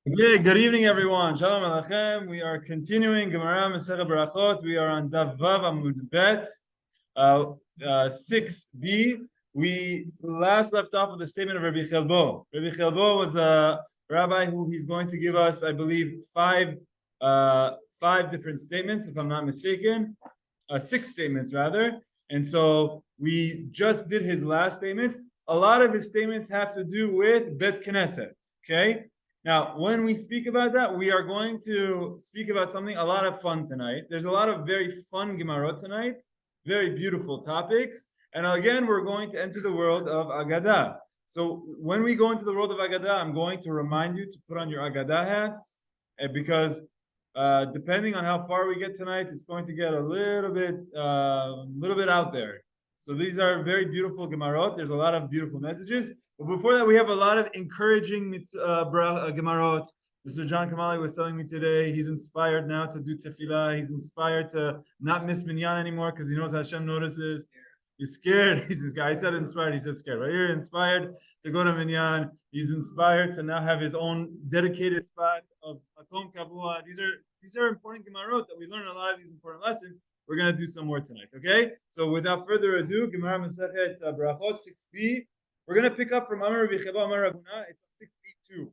Okay, good evening, everyone. Shalom Aleichem. We are continuing Gemara Berachot. We are on Daf Vav Amud Bet, 6b. We last left off with the statement of Rabbi Chelbo. Rabbi Chelbo was a rabbi who he's going to give us, I believe, five different statements, if I'm not mistaken, 6 statements rather. And so we just did his last statement. A lot of his statements have to do with Bet Knesset. Okay. Now, when we speak about that, we are going to speak about something, a lot of fun tonight. There's a lot of very fun Gemarot tonight, very beautiful topics. And again, we're going to enter the world of Agadah. So when we go into the world of Agadah, I'm going to remind you to put on your Agadah hats, because depending on how far we get tonight, it's going to get a little bit out there. So these are very beautiful Gemarot. There's a lot of beautiful messages. But before that, we have a lot of encouraging Gemarot. Mr. John Kamali was telling me today he's inspired now to do tefillah. He's inspired to not miss minyan anymore because he knows Hashem notices. He's scared. I said inspired. He said scared. Right here, inspired to go to minyan. He's inspired to now have his own dedicated spot of Makom Kavua. These are important Gemarot that we learn a lot of these important lessons. We're going to do some more tonight. Okay. So without further ado, Gemara Masechet Berachot 6b. We're going to pick up from Amar Rabbi Cheva, Amar Rabuna. It's 6b2.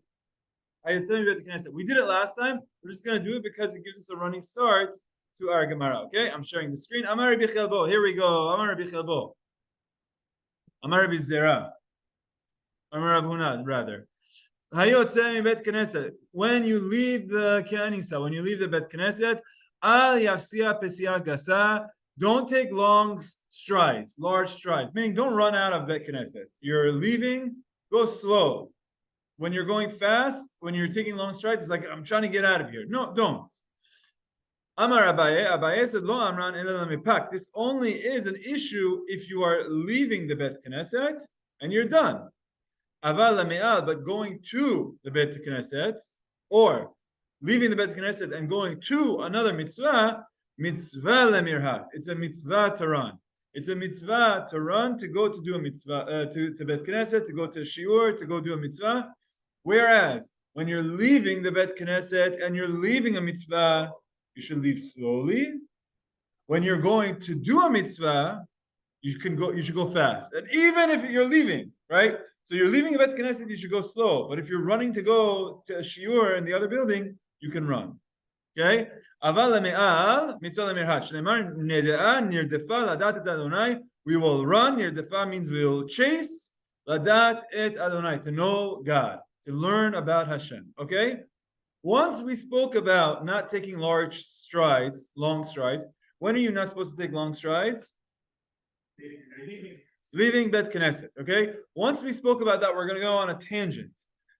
I had told you about the Knesset. We did it last time. We're just going to do it because it gives us a running start to our Gemara. Okay, I'm sharing the screen. Amar Rabbi Chelbo. Here we go. Amar Rabbi Chelbo. Amar Rabbi Zera. Amar Rabuna, rather. Hayotze Bet Knesset. When you leave the Kanisa, when you leave the Bet Knesset, Al Yafsia Pesia Gasa. Don't take long strides, large strides, meaning don't run out of Bet Knesset. You're leaving, go slow. When you're going fast, when you're taking long strides, it's like, I'm trying to get out of here. No, don't. Amar Abaye said, Lo Amran Ela Mipak. This only is an issue if you are leaving the Bet Knesset and you're done. Aval Lame'al, but going to the Bet Knesset, or leaving the Bet Knesset and going to another mitzvah, mitzvah lemirhat. It's a mitzvah to run. It's a mitzvah to run, to go to do a mitzvah, to Bet Knesset, to go to a shiur, to go do a mitzvah. Whereas when you're leaving the Bet Knesset and you're leaving a mitzvah, you should leave slowly. When you're going to do a mitzvah, you should go fast. And even if you're leaving, right? So you're leaving a Bet Knesset, you should go slow. But if you're running to go to a shiur in the other building, you can run. Okay? Aval me'al mitzvah lemirhat. Shneimar nede'a nirdefa ladat et Adonai. We will run. Nirdefa means we will chase. Ladat et Adonai, to know God, to learn about Hashem. Okay? Once we spoke about not taking long strides. When are you not supposed to take long strides? Leaving Bet Knesset. Okay? Once we spoke about that, we're going to go on a tangent.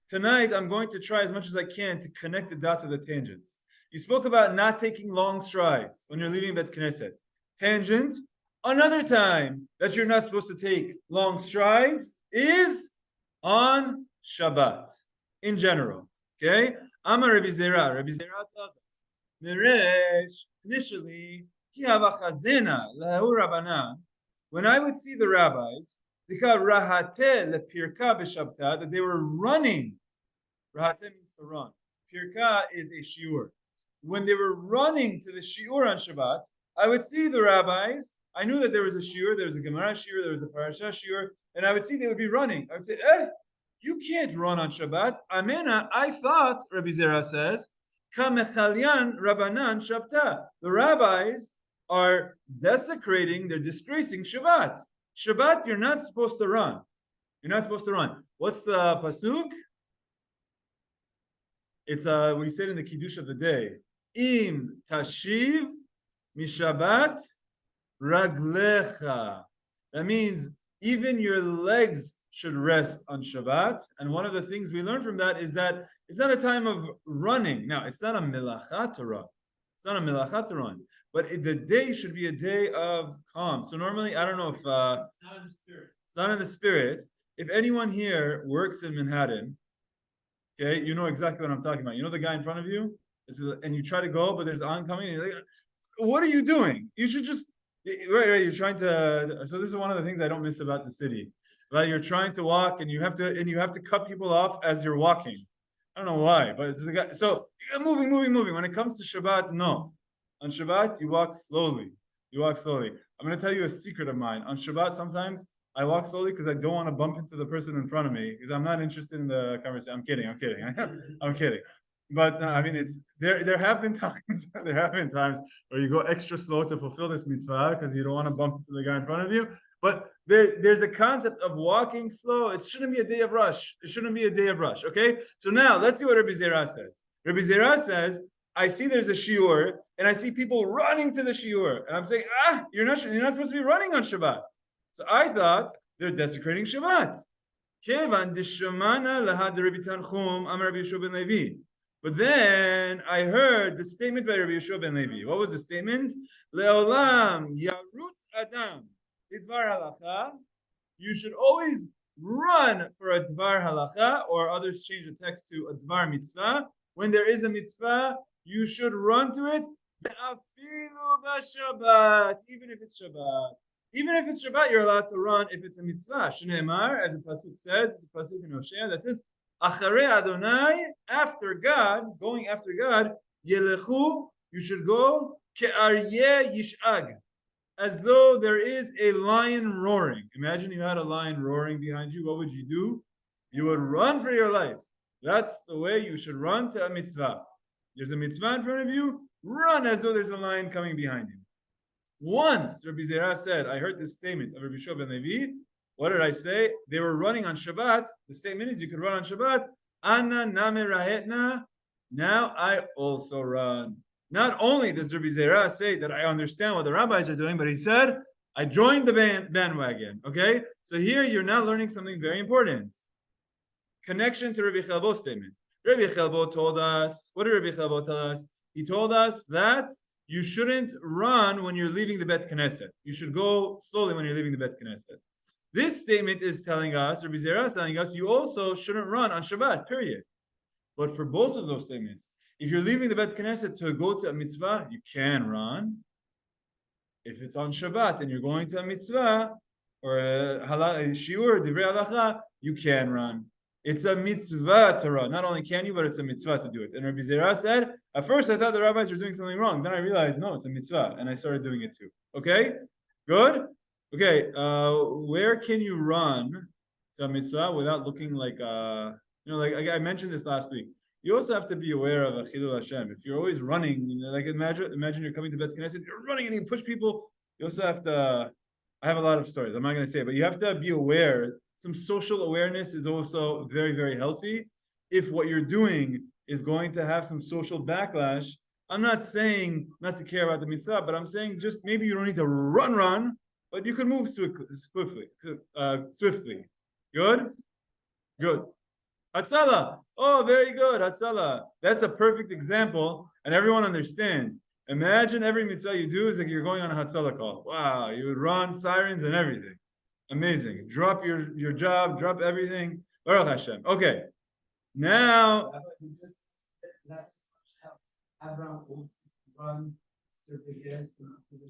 Tonight, I'm going to try as much as I can to connect the dots of the tangents. You spoke about not taking long strides when you're leaving Bet Knesset. Tangent. Another time that you're not supposed to take long strides is on Shabbat in general. Okay? Amar Rabbi Zera. Rabbi Zera tells us, Meresh, initially, when I would see the rabbis, that they were running. Rahate means to run. Pirka is a shiur. When they were running to the shiur on Shabbat, I would see the rabbis. I knew that there was a shiur, there was a Gemara shiur, there was a parasha shiur, and I would see they would be running. I would say, you can't run on Shabbat. Amena, I thought, Rabbi Zera says, Kamechalyan Rabbanan Shabta. The rabbis are desecrating, they're disgracing Shabbat. Shabbat, you're not supposed to run. You're not supposed to run. What's the pasuk? It's we said in the Kiddush of the day. Im tashiv mishabat raglecha. That means even your legs should rest on Shabbat. And one of the things we learn from that is that it's not a time of running. Now, it's not a melacha to run. It's not a melacha to run. But the day should be a day of calm. So normally, I don't know if it's not in the spirit. It's not in the spirit. If anyone here works in Manhattan, okay, you know exactly what I'm talking about. You know the guy in front of you, and you try to go, but there's oncoming. And you're like, what are you doing? You should just right. You're trying to. So this is one of the things I don't miss about the city. Right, you're trying to walk, and you have to cut people off as you're walking. I don't know why, but it's the guy. So moving. When it comes to Shabbat, no. On Shabbat, you walk slowly. I'm going to tell you a secret of mine. On Shabbat, sometimes I walk slowly because I don't want to bump into the person in front of me because I'm not interested in the conversation. I'm kidding. I'm kidding. But I mean, it's there. There have been times. There have been times where you go extra slow to fulfill this mitzvah because you don't want to bump into the guy in front of you. But there's a concept of walking slow. It shouldn't be a day of rush. Okay. So now let's see what Rabbi Zera says. Rabbi Zera says, I see there's a shiur, and I see people running to the shiur, and I'm saying, you're not supposed to be running on Shabbat. So I thought they're desecrating Shabbat. But then I heard the statement by Rabbi Yeshua ben Levi. What was the statement? Leolam yarutz adam idvar halacha. You should always run for a dvar halacha, or others change the text to a dvar mitzvah. When there is a mitzvah, you should run to it. Even if it's Shabbat, you're allowed to run if it's a mitzvah. Shneimar, as the pasuk says, it's a pasuk in Hosea that says, Acharei Adonai, after God, going after God, Yelechu, you should go, Ke'aryeh Yish'ag, as though there is a lion roaring. Imagine you had a lion roaring behind you. What would you do? You would run for your life. That's the way you should run to a mitzvah. There's a mitzvah in front of you, run as though there's a lion coming behind you. Once Rabbi Zera said, I heard this statement of Rabbi Yeshua ben Levi. What did I say? They were running on Shabbat. The statement is you could run on Shabbat. Anna name rahetna. Now I also run. Not only does Rabbi Zera say that I understand what the rabbis are doing, but he said, I joined the bandwagon. Okay? So here you're now learning something very important. Connection to Rabbi Chelbo's statement. Rabbi Chelbo told us, what did Rabbi Chelbo tell us? He told us that you shouldn't run when you're leaving the Bet Knesset. You should go slowly when you're leaving the Bet Knesset. This statement is telling us, Rabbi Zera is telling us, you also shouldn't run on Shabbat, period. But for both of those statements, if you're leaving the Bet Knesset to go to a mitzvah, you can run. If it's on Shabbat and you're going to a mitzvah, or a shiur, divrei halacha, you can run. It's a mitzvah to run. Not only can you, but it's a mitzvah to do it. And Rabbi Zera said, at first I thought the rabbis were doing something wrong. Then I realized, no, it's a mitzvah. And I started doing it too. Okay? Good? Okay. Where can you run to a mitzvah without looking like, like I mentioned this last week. You also have to be aware of a chilul Hashem. If you're always running, like imagine you're coming to Bet Knesset, you're running and you push people. You also have to, I have a lot of stories. I'm not going to say it, but you have to be aware. Some social awareness is also very, very healthy. If what you're doing is going to have some social backlash, I'm not saying not to care about the mitzvah, but I'm saying just maybe you don't need to run, but you can move swiftly. Good? Hatzala. Oh, very good. Hatzala. That's a perfect example, and everyone understands. Imagine every mitzvah you do is like you're going on a Hatzala call. Wow, you would run sirens and everything. Amazing. Drop your job, drop everything. Baruch Hashem. Okay. Now.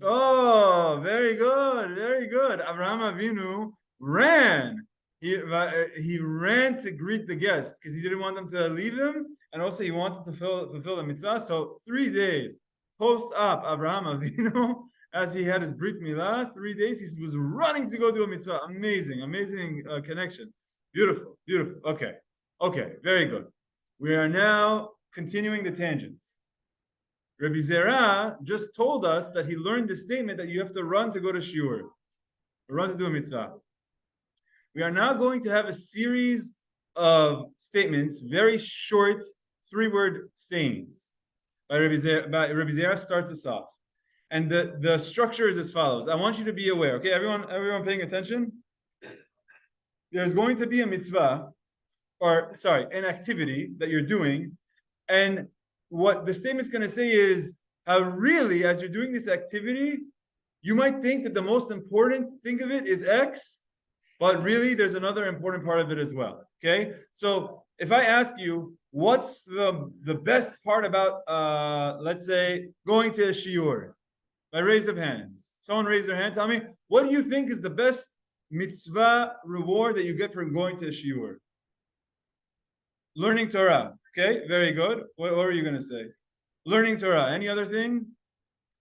Oh, very good. Very good. Avraham Avinu ran. He ran to greet the guests because he didn't want them to leave him. And also he wanted to fulfill the mitzvah. So 3 days post-op, Avraham Avinu, as he had his Brit Milah, 3 days, he was running to go do a mitzvah. Amazing connection. Beautiful. Okay, very good. We are now continuing the tangents. Rabbi Zera just told us that he learned the statement that you have to run to go to shiur, run to do a mitzvah. We are now going to have a series of statements, very short, 3-word sayings. Rabbi Zera starts us off. And the structure is as follows. I want you to be aware. Okay, everyone paying attention? There's going to be a mitzvah, an activity that you're doing. And what the statement's going to say is how really, as you're doing this activity, you might think that the most important thing of it is X, but really there's another important part of it as well. Okay? So if I ask you, what's the best part about, let's say, going to a shiur? By raise of hands. Someone raise their hand. Tell me, what do you think is the best mitzvah reward that you get from going to a shiur? Learning Torah. Okay, very good. What were you going to say? Learning Torah. Any other thing?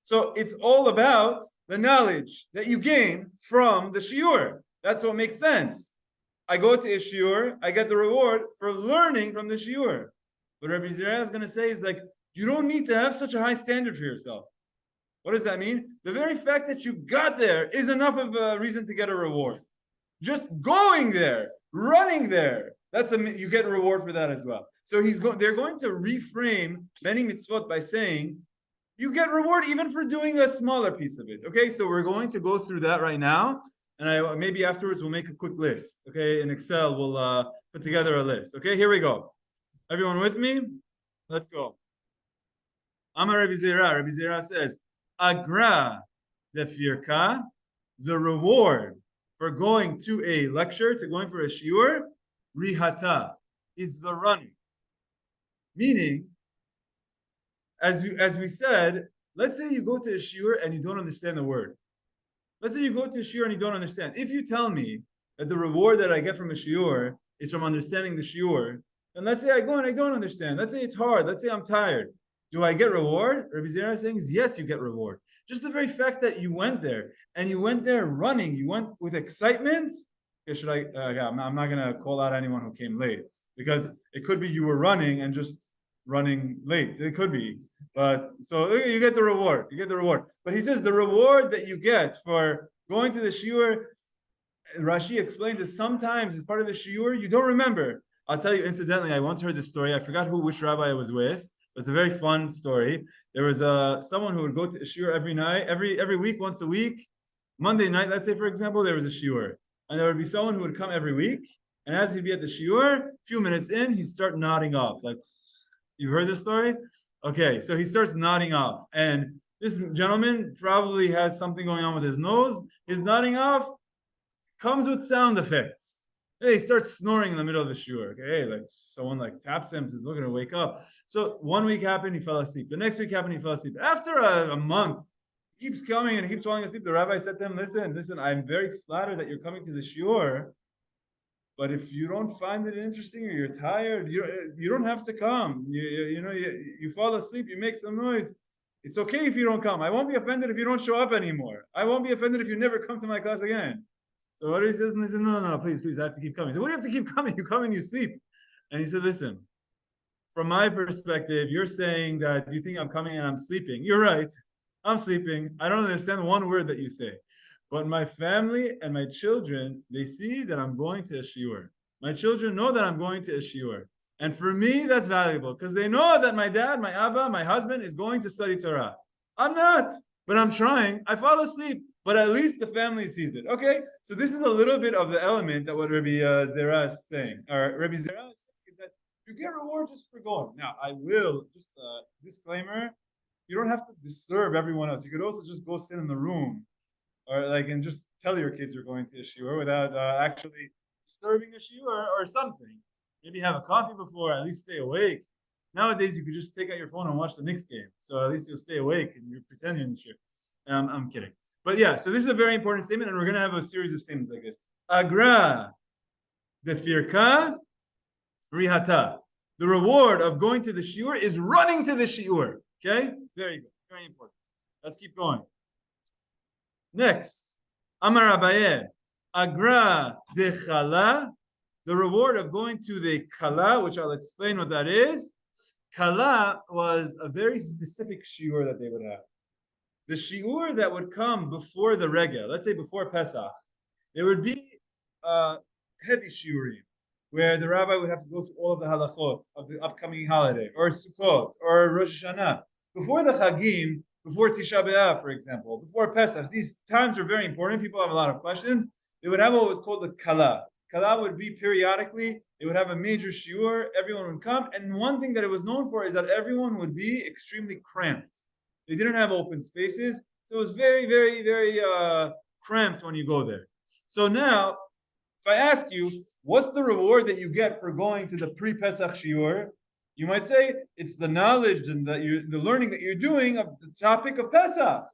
So it's all about the knowledge that you gain from the shiur. That's what makes sense. I go to a shiur, I get the reward for learning from the shiur. What Rabbi Zera is going to say is like, you don't need to have such a high standard for yourself. What does that mean? The very fact that you got there is enough of a reason to get a reward. Just going there, running there, you get a reward for that as well. So they're going to reframe many mitzvot by saying, you get reward even for doing a smaller piece of it. Okay, so we're going to go through that right now, and maybe afterwards we'll make a quick list. Okay, in Excel we'll put together a list. Okay, here we go. Everyone with me? Let's go. Amar Rabbi Zera. Rabbi Zera says, Agra de firka, the reward for going to a lecture, to going for a shiur, rihata, is the running. Meaning, as we said, let's say you go to a shiur and you don't understand the word. Let's say you go to a shiur and you don't understand. If you tell me that the reward that I get from a shiur is from understanding the shiur, then let's say I go and I don't understand. Let's say it's hard. Let's say I'm tired. Do I get reward? Rabbi Zera is saying is yes, you get reward. Just the very fact that you went there and you went there running, you went with excitement. Okay, I'm not gonna call out anyone who came late because it could be you were running and just running late. It could be, but so you get the reward. You get the reward. But he says the reward that you get for going to the shiur, Rashi explains that sometimes as part of the shiur you don't remember. I'll tell you incidentally. I once heard this story. I forgot which rabbi I was with. It's a very fun story. There was someone who would go to a shiur every night, every week, once a week. Monday night, let's say, for example, there was a shiur. And there would be someone who would come every week. And as he'd be at the shiur, a few minutes in, he'd start nodding off. Like, you heard this story? Okay, so he starts nodding off. And this gentleman probably has something going on with his nose. His nodding off comes with sound effects. He starts snoring in the middle of the shiur. Okay, like someone like taps him, says, "Looking to wake up." So one week happened, he fell asleep. The next week happened, he fell asleep. After a month, he keeps coming and he keeps falling asleep. The rabbi said to him, "Listen, I'm very flattered that you're coming to the shiur, but if you don't find it interesting or you're tired, you don't have to come. You fall asleep, you make some noise. It's okay if you don't come. I won't be offended if you don't show up anymore. I won't be offended if you never come to my class again." So what he says, and he said, no, please, I have to keep coming. He said, what do you have to keep coming? You come and you sleep. And he said, listen, from my perspective, you're saying that you think I'm coming and I'm sleeping. You're right. I'm sleeping. I don't understand one word that you say. But my family and my children, they see that I'm going to a shiur. My children know that I'm going to a shiur. And for me, that's valuable because they know that my dad, my Abba, my husband is going to study Torah. I'm not, but I'm trying. I fall asleep. But at least the family sees it. Okay, so this is a little bit of the element that what Rabbi Zera is saying. Or Rabbi Zera is saying is that you get reward just for going. Now, I will just disclaimer: you don't have to disturb everyone else. You could also just go sit in the room, or and just tell your kids you're going to a shiur without actually disturbing a shiur or something. Maybe have a coffee before, at least stay awake. Nowadays, you could just take out your phone and watch the Knicks game, so at least you'll stay awake and you pretend you're in the shiur. I'm kidding. But yeah, so this is a very important statement, and we're going to have a series of statements like this. Agra de firka rihata. The reward of going to the shiur is running to the shiur. Okay? Very good. Very important. Let's keep going. Next. Amar Abaye. Agra de chala. The reward of going to the kala, which I'll explain what that is. Kala was a very specific shiur that they would have. The shiur that would come before the regel, let's say before Pesach, there would be heavy shiurim, where the rabbi would have to go through all of the halachot of the upcoming holiday, or Sukkot, or Rosh Hashanah. Before the Chagim, before Tisha B'Av, for example, before Pesach, these times are very important. People have a lot of questions. They would have what was called the kala. Kala would be periodically, they would have a major shiur, everyone would come, and one thing that it was known for is that everyone would be extremely cramped. They didn't have open spaces, so it was very, very, very cramped when you go there. So now, if I ask you, what's the reward that you get for going to the pre-Pesach shiur? You might say it's the knowledge and the learning that you're doing of the topic of Pesach.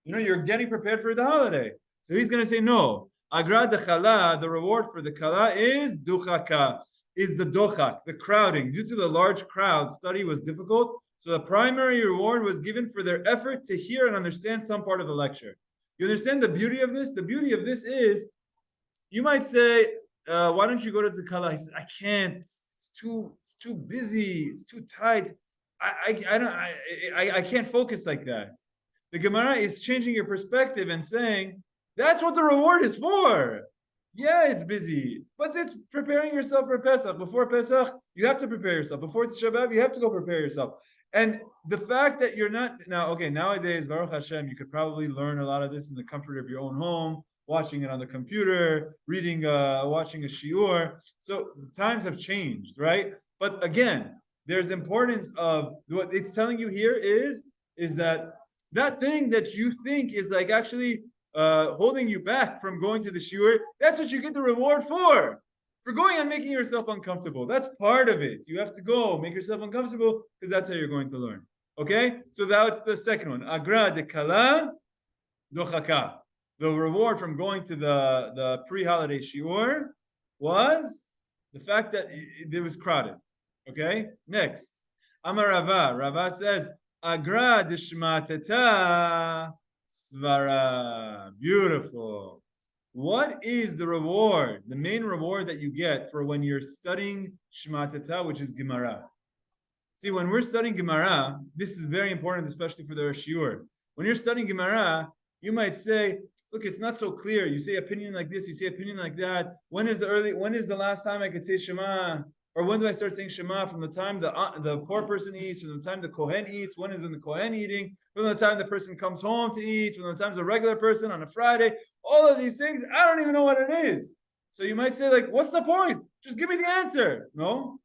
You're getting prepared for the holiday. So he's going to say no. Agra de chala, the reward for the kala is duchaka. is the dochak, the crowding. Due to the large crowd, study was difficult. So the primary reward was given for their effort to hear and understand some part of the lecture. You understand the beauty of this? The beauty of this is, you might say, why don't you go to the Kala? He says, I can't. It's too busy. It's too tight. I can't focus like that. The Gemara is changing your perspective and saying, that's what the reward is for. Yeah, it's busy, but it's preparing yourself for Pesach. Before Pesach, you have to prepare yourself. Before it's Shabbat, you have to go prepare yourself. And the fact that you're not now, okay, nowadays, Baruch Hashem, you could probably learn a lot of this in the comfort of your own home, watching it on the computer, reading, watching a shiur. So the times have changed, right? But again, there's importance of what it's telling you here is that thing that you think is like actually holding you back from going to the shiur, that's what you get the reward for going and making yourself uncomfortable. That's part of it. You have to go make yourself uncomfortable because that's how you're going to learn. Okay, so that's the second one. Agra de kala dochaka. The reward from going to the pre-holiday shiur was the fact that it was crowded. Okay, next. Amar Rava. Rava says, Agra de shmatata svara. Beautiful. What is the reward, the main reward that you get for when you're studying shmatata, which is Gemara? See, when we're studying Gemara, this is very important, especially for the shiur. When you're studying Gemara, you might say, look, it's not so clear. You say opinion like this, you say opinion like that. When is the last time I could say Shema? Or when do I start saying Shema? From the time the poor person eats, from the time the Kohen eats, when is the Kohen eating, from the time the person comes home to eat, from the time the regular person on a Friday, all of these things, I don't even know what it is. So you might say, like, what's the point? Just give me the answer. No?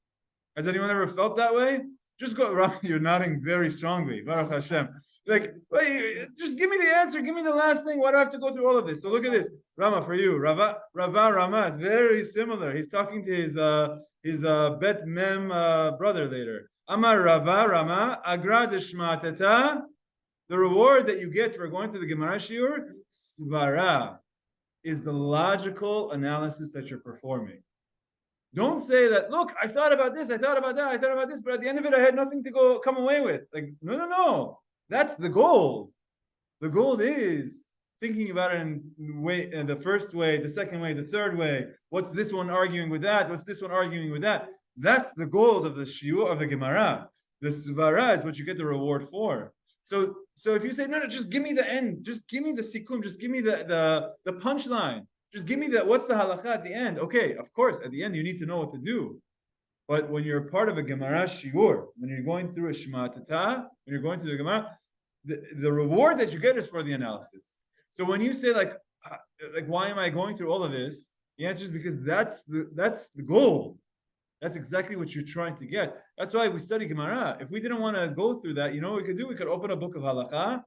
Has anyone ever felt that way? Just go, you're nodding very strongly. Baruch Hashem. Like, wait, just give me the answer. Give me the last thing. Why do I have to go through all of this? So look at this. Rama, for you. Rava Rama is very similar. He's talking to his Bet Mem brother later. Amar Rava Rama, Agra Deshmatata. The reward that you get for going to the Gemara shiur, svara, is the logical analysis that you're performing. Don't say that, look, I thought about this, I thought about that, I thought about this, but at the end of it, I had nothing to come away with. Like, no. That's the goal. The goal is thinking about it in the first way, the second way, the third way. What's this one arguing with that? What's this one arguing with that? That's the goal of the shiur of the Gemara. The svara is what you get the reward for. So if you say, no, just give me the end, just give me the sikum, just give me the punchline. Just give me what's the halakha at the end? Okay, of course, at the end you need to know what to do. But when you're part of a Gemara shiur, when you're going through a shmatata, when you're going through the Gemara, the reward that you get is for the analysis. So when you say like why am I going through all of this? The answer is because that's the goal. That's exactly what you're trying to get. That's why we study Gemara. If we didn't want to go through that, you know what we could do? We could open a book of halakha.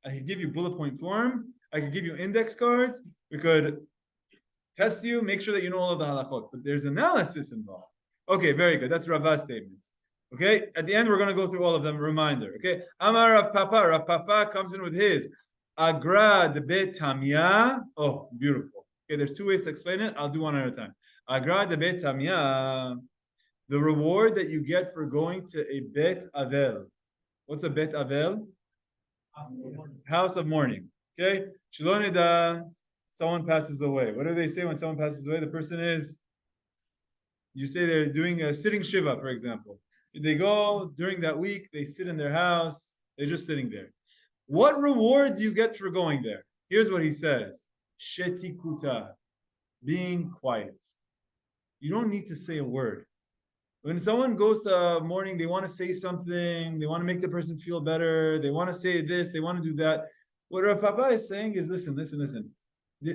I could give you bullet point form. I could give you index cards. We could test you, make sure that you know all of the halachot. But there's analysis involved. Okay, very good. That's Rava's statements. Okay, at the end we're going to go through all of them. Reminder. Okay, Amar Rav Papa. Rav Papa comes in with his Agra de Bet Tamya. Oh, beautiful. Okay, there's two ways to explain it. I'll do one at a time. Agra de Bet Tamya. The reward that you get for going to a Bet Avel. What's a Bet Avel? House of mourning. Okay, Shilonida. Someone passes away. What do they say when someone passes away? The person is. You say they're doing a sitting shiva, for example. They go during that week, they sit in their house, they're just sitting there. What reward do you get for going there? Here's what he says. Shetikuta, being quiet. You don't need to say a word. When someone goes to mourning, they want to say something, they want to make the person feel better, they want to say this, they want to do that. What Rav Papa is saying is listen.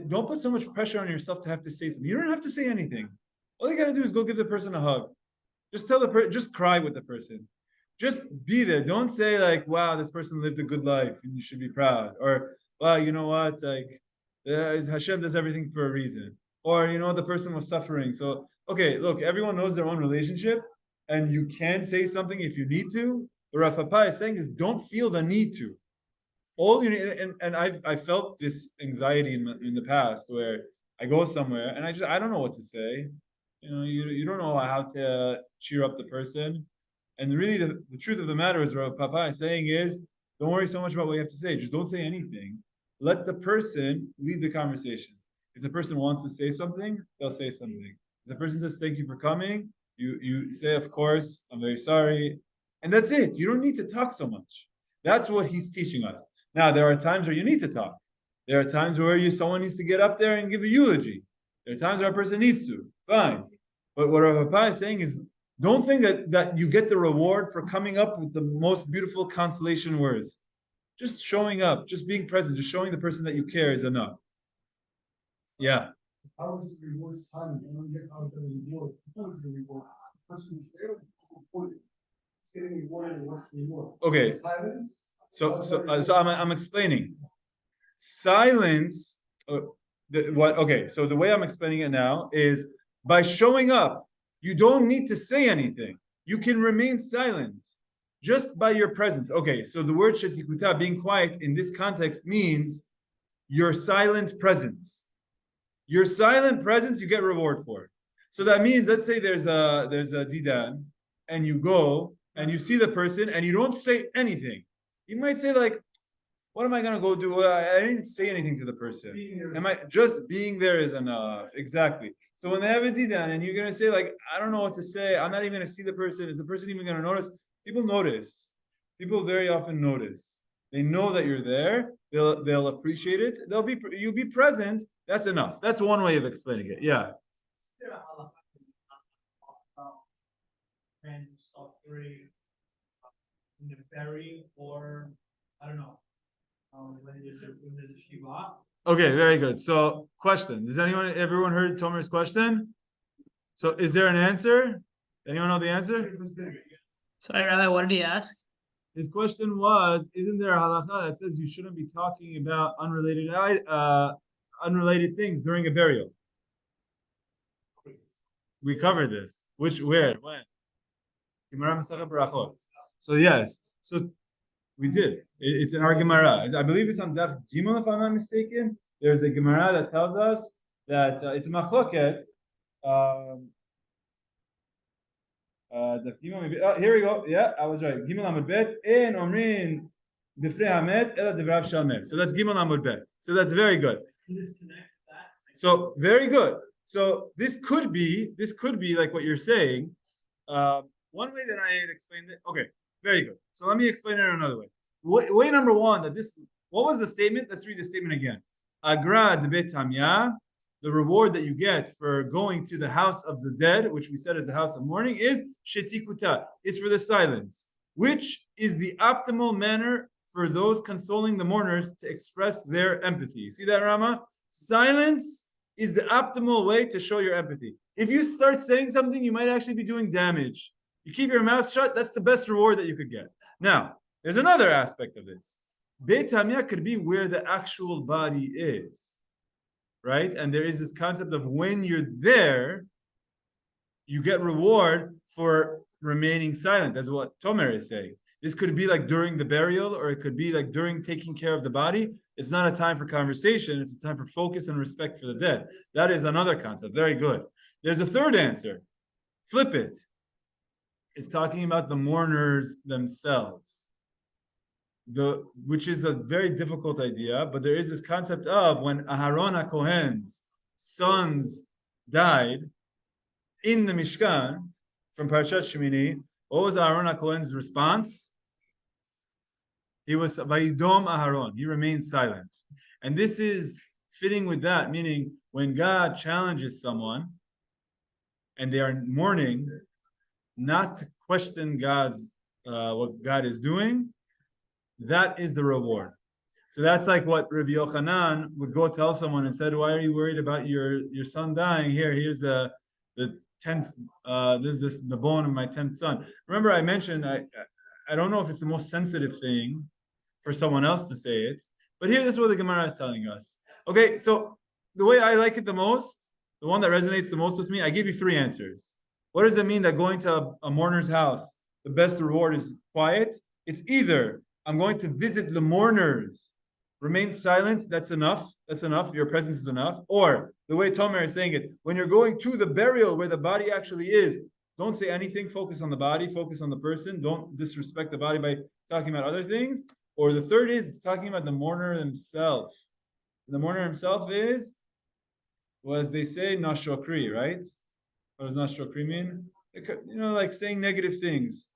Don't put so much pressure on yourself to have to say something. You don't have to say anything. All you gotta do is go give the person a hug. Just tell just cry with the person. Just be there. Don't say like, wow, this person lived a good life and you should be proud. Or, wow, you know what? Like, Hashem does everything for a reason. Or, you know, the person was suffering. So, okay, look, everyone knows their own relationship and you can say something if you need to. What Rav Papa is saying is don't feel the need to. All you need, and I felt this anxiety in the past where I go somewhere and I don't know what to say. you don't know how to cheer up the person. And really, the truth of the matter is, what Papa is saying is, don't worry so much about what you have to say. Just don't say anything. Let the person lead the conversation. If the person wants to say something, they'll say something. If the person says, thank you for coming, you say, of course, I'm very sorry. And that's it. You don't need to talk so much. That's what he's teaching us. Now, there are times where you need to talk. There are times where someone needs to get up there and give a eulogy. There are times where a person needs to. Fine. But what Rav Papa is saying is, don't think that you get the reward for coming up with the most beautiful consolation words. Just showing up, just being present, just showing the person that you care is enough. Yeah. How is the reward silent? You don't get out of the reward. How is the reward? Person getting rewarded and what's the reward? Okay. Silence. So I'm explaining. Silence. So the way I'm explaining it now is by showing up. You don't need to say anything. You can remain silent just by your presence. Okay, so the word shetikuta, being quiet in this context, means your silent presence. Your silent presence, you get reward for. So that means, let's say there's a didan, and you go and you see the person and you don't say anything. You might say like, what am I gonna go do? I didn't say anything to the person. Just being there is enough? Exactly. So when they have a didan and you're gonna say like, I don't know what to say, I'm not even gonna see the person. Is the person even gonna notice? People notice. People very often notice. They know that you're there. They'll appreciate it. You'll be present. That's enough. That's one way of explaining it. Yeah. And stuff three in the berry, or I don't know. When there's a Shabbat. Okay, very good. So, question: everyone heard Tomer's question? So, is there an answer? Anyone know the answer? Sorry, Rabbi, what did he ask? His question was: isn't there a halacha that says you shouldn't be talking about unrelated things during a burial? We covered this. Where? When? Gemara Berachot. So yes. So we did. It's in our Gemara. I believe it's on Daf Gimel, if I'm not mistaken. There's a Gemara that tells us that it's a machloket. Daf Gimel, maybe. Here we go. Yeah, I was right. Gimel Amud Bet. En omrin b'frei hamet ela devrav shamet. So that's Gimel Amud Bet. So that's very good. So very good. So this could be like what you're saying. One way that I had explained it. Okay, very good. So let me explain it another way. Way number one, what was the statement? Let's read the statement again. Agra de betamya, the reward that you get for going to the house of the dead, which we said is the house of mourning, is shetikuta, is for the silence, which is the optimal manner for those consoling the mourners to express their empathy. See that, Rama? Silence is the optimal way to show your empathy. If you start saying something, you might actually be doing damage. You keep your mouth shut, that's the best reward that you could get. Now, there's another aspect of this. Beit Hamya could be where the actual body is, right? And there is this concept of when you're there, you get reward for remaining silent. That's what Tomer is saying. This could be like during the burial, or it could be like during taking care of the body. It's not a time for conversation. It's a time for focus and respect for the dead. That is another concept. Very good. There's a third answer. Flip it. It's talking about the mourners themselves, which is a very difficult idea, but there is this concept of when Aharon HaKohen's sons died in the Mishkan from Parashat Shemini. What was Aharon HaKohen's response? He was Vayidom Aharon. He remained silent. And this is fitting with that, meaning when God challenges someone and they are mourning, not to question what God is doing, that is the reward. So that's like what Rabbi Yochanan would go tell someone and said, "Why are you worried about your son dying? Here's the 10th. This is the bone of my 10th son." Remember, I mentioned I don't know if it's the most sensitive thing for someone else to say it, but here this is what the Gemara is telling us. Okay, so the way I like it the most, the one that resonates the most with me, I give you three answers. What does it mean that going to a mourner's house, the best reward is quiet? It's either I'm going to visit the mourners remain silent. That's enough. That's enough. Your presence is enough. Or the way Tomer is saying it, when you're going to the burial where the body actually is, don't say anything. Focus on the body. Focus on the person. Don't disrespect the body by talking about other things. Or the third is it's talking about the mourner himself. The mourner himself was they say nashokri, right? What does nashokri mean? Like saying negative things.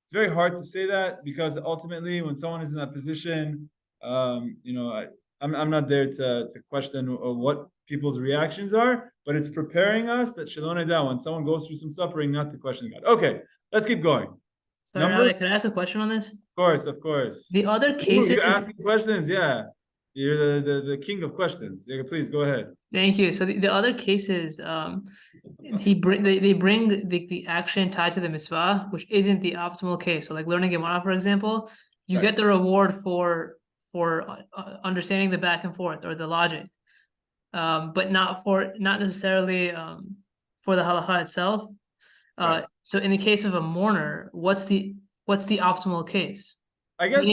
It's very hard to say that because ultimately, when someone is in that position, I'm not there to question what people's reactions are, but it's preparing us that Shalom Eda, when someone goes through some suffering, not to question God. Okay, let's keep going. So, Rabbi, can I ask a question on this? Of course. The other Ooh, cases. you're asking questions, yeah. You're the king of questions. Yeah, please go ahead. Thank you. So the other cases, they bring the action tied to the mitzvah, which isn't the optimal case. So like learning Gemara, for example, you get the reward for understanding the back and forth or the logic, but not necessarily for the halacha itself. So in the case of a mourner, what's the optimal case? I guess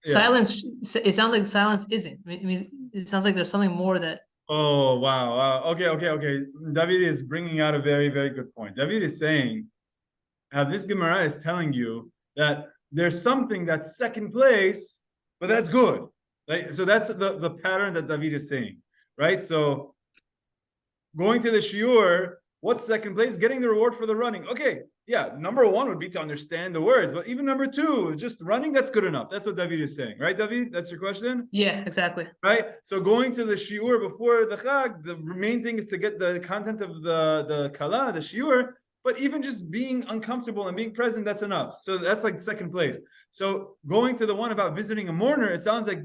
silence. It sounds like silence isn't. It sounds like there's something more that. Oh wow. Okay. David is bringing out a very, very good point. David is saying how this Gemara is telling you that there's something that's second place, but that's good. Right? So that's the pattern that David is saying, right? So going to the shiur, what's second place? Getting the reward for the running. Okay, yeah, number one would be to understand the words, but even number two, just running, that's good enough. That's what David is saying, right, David? That's your question? Yeah, exactly. Right? So going to the shiur before the chag, the main thing is to get the content of the kala, the shiur, but even just being uncomfortable and being present, that's enough. So that's like second place. So going to the one about visiting a mourner, it sounds like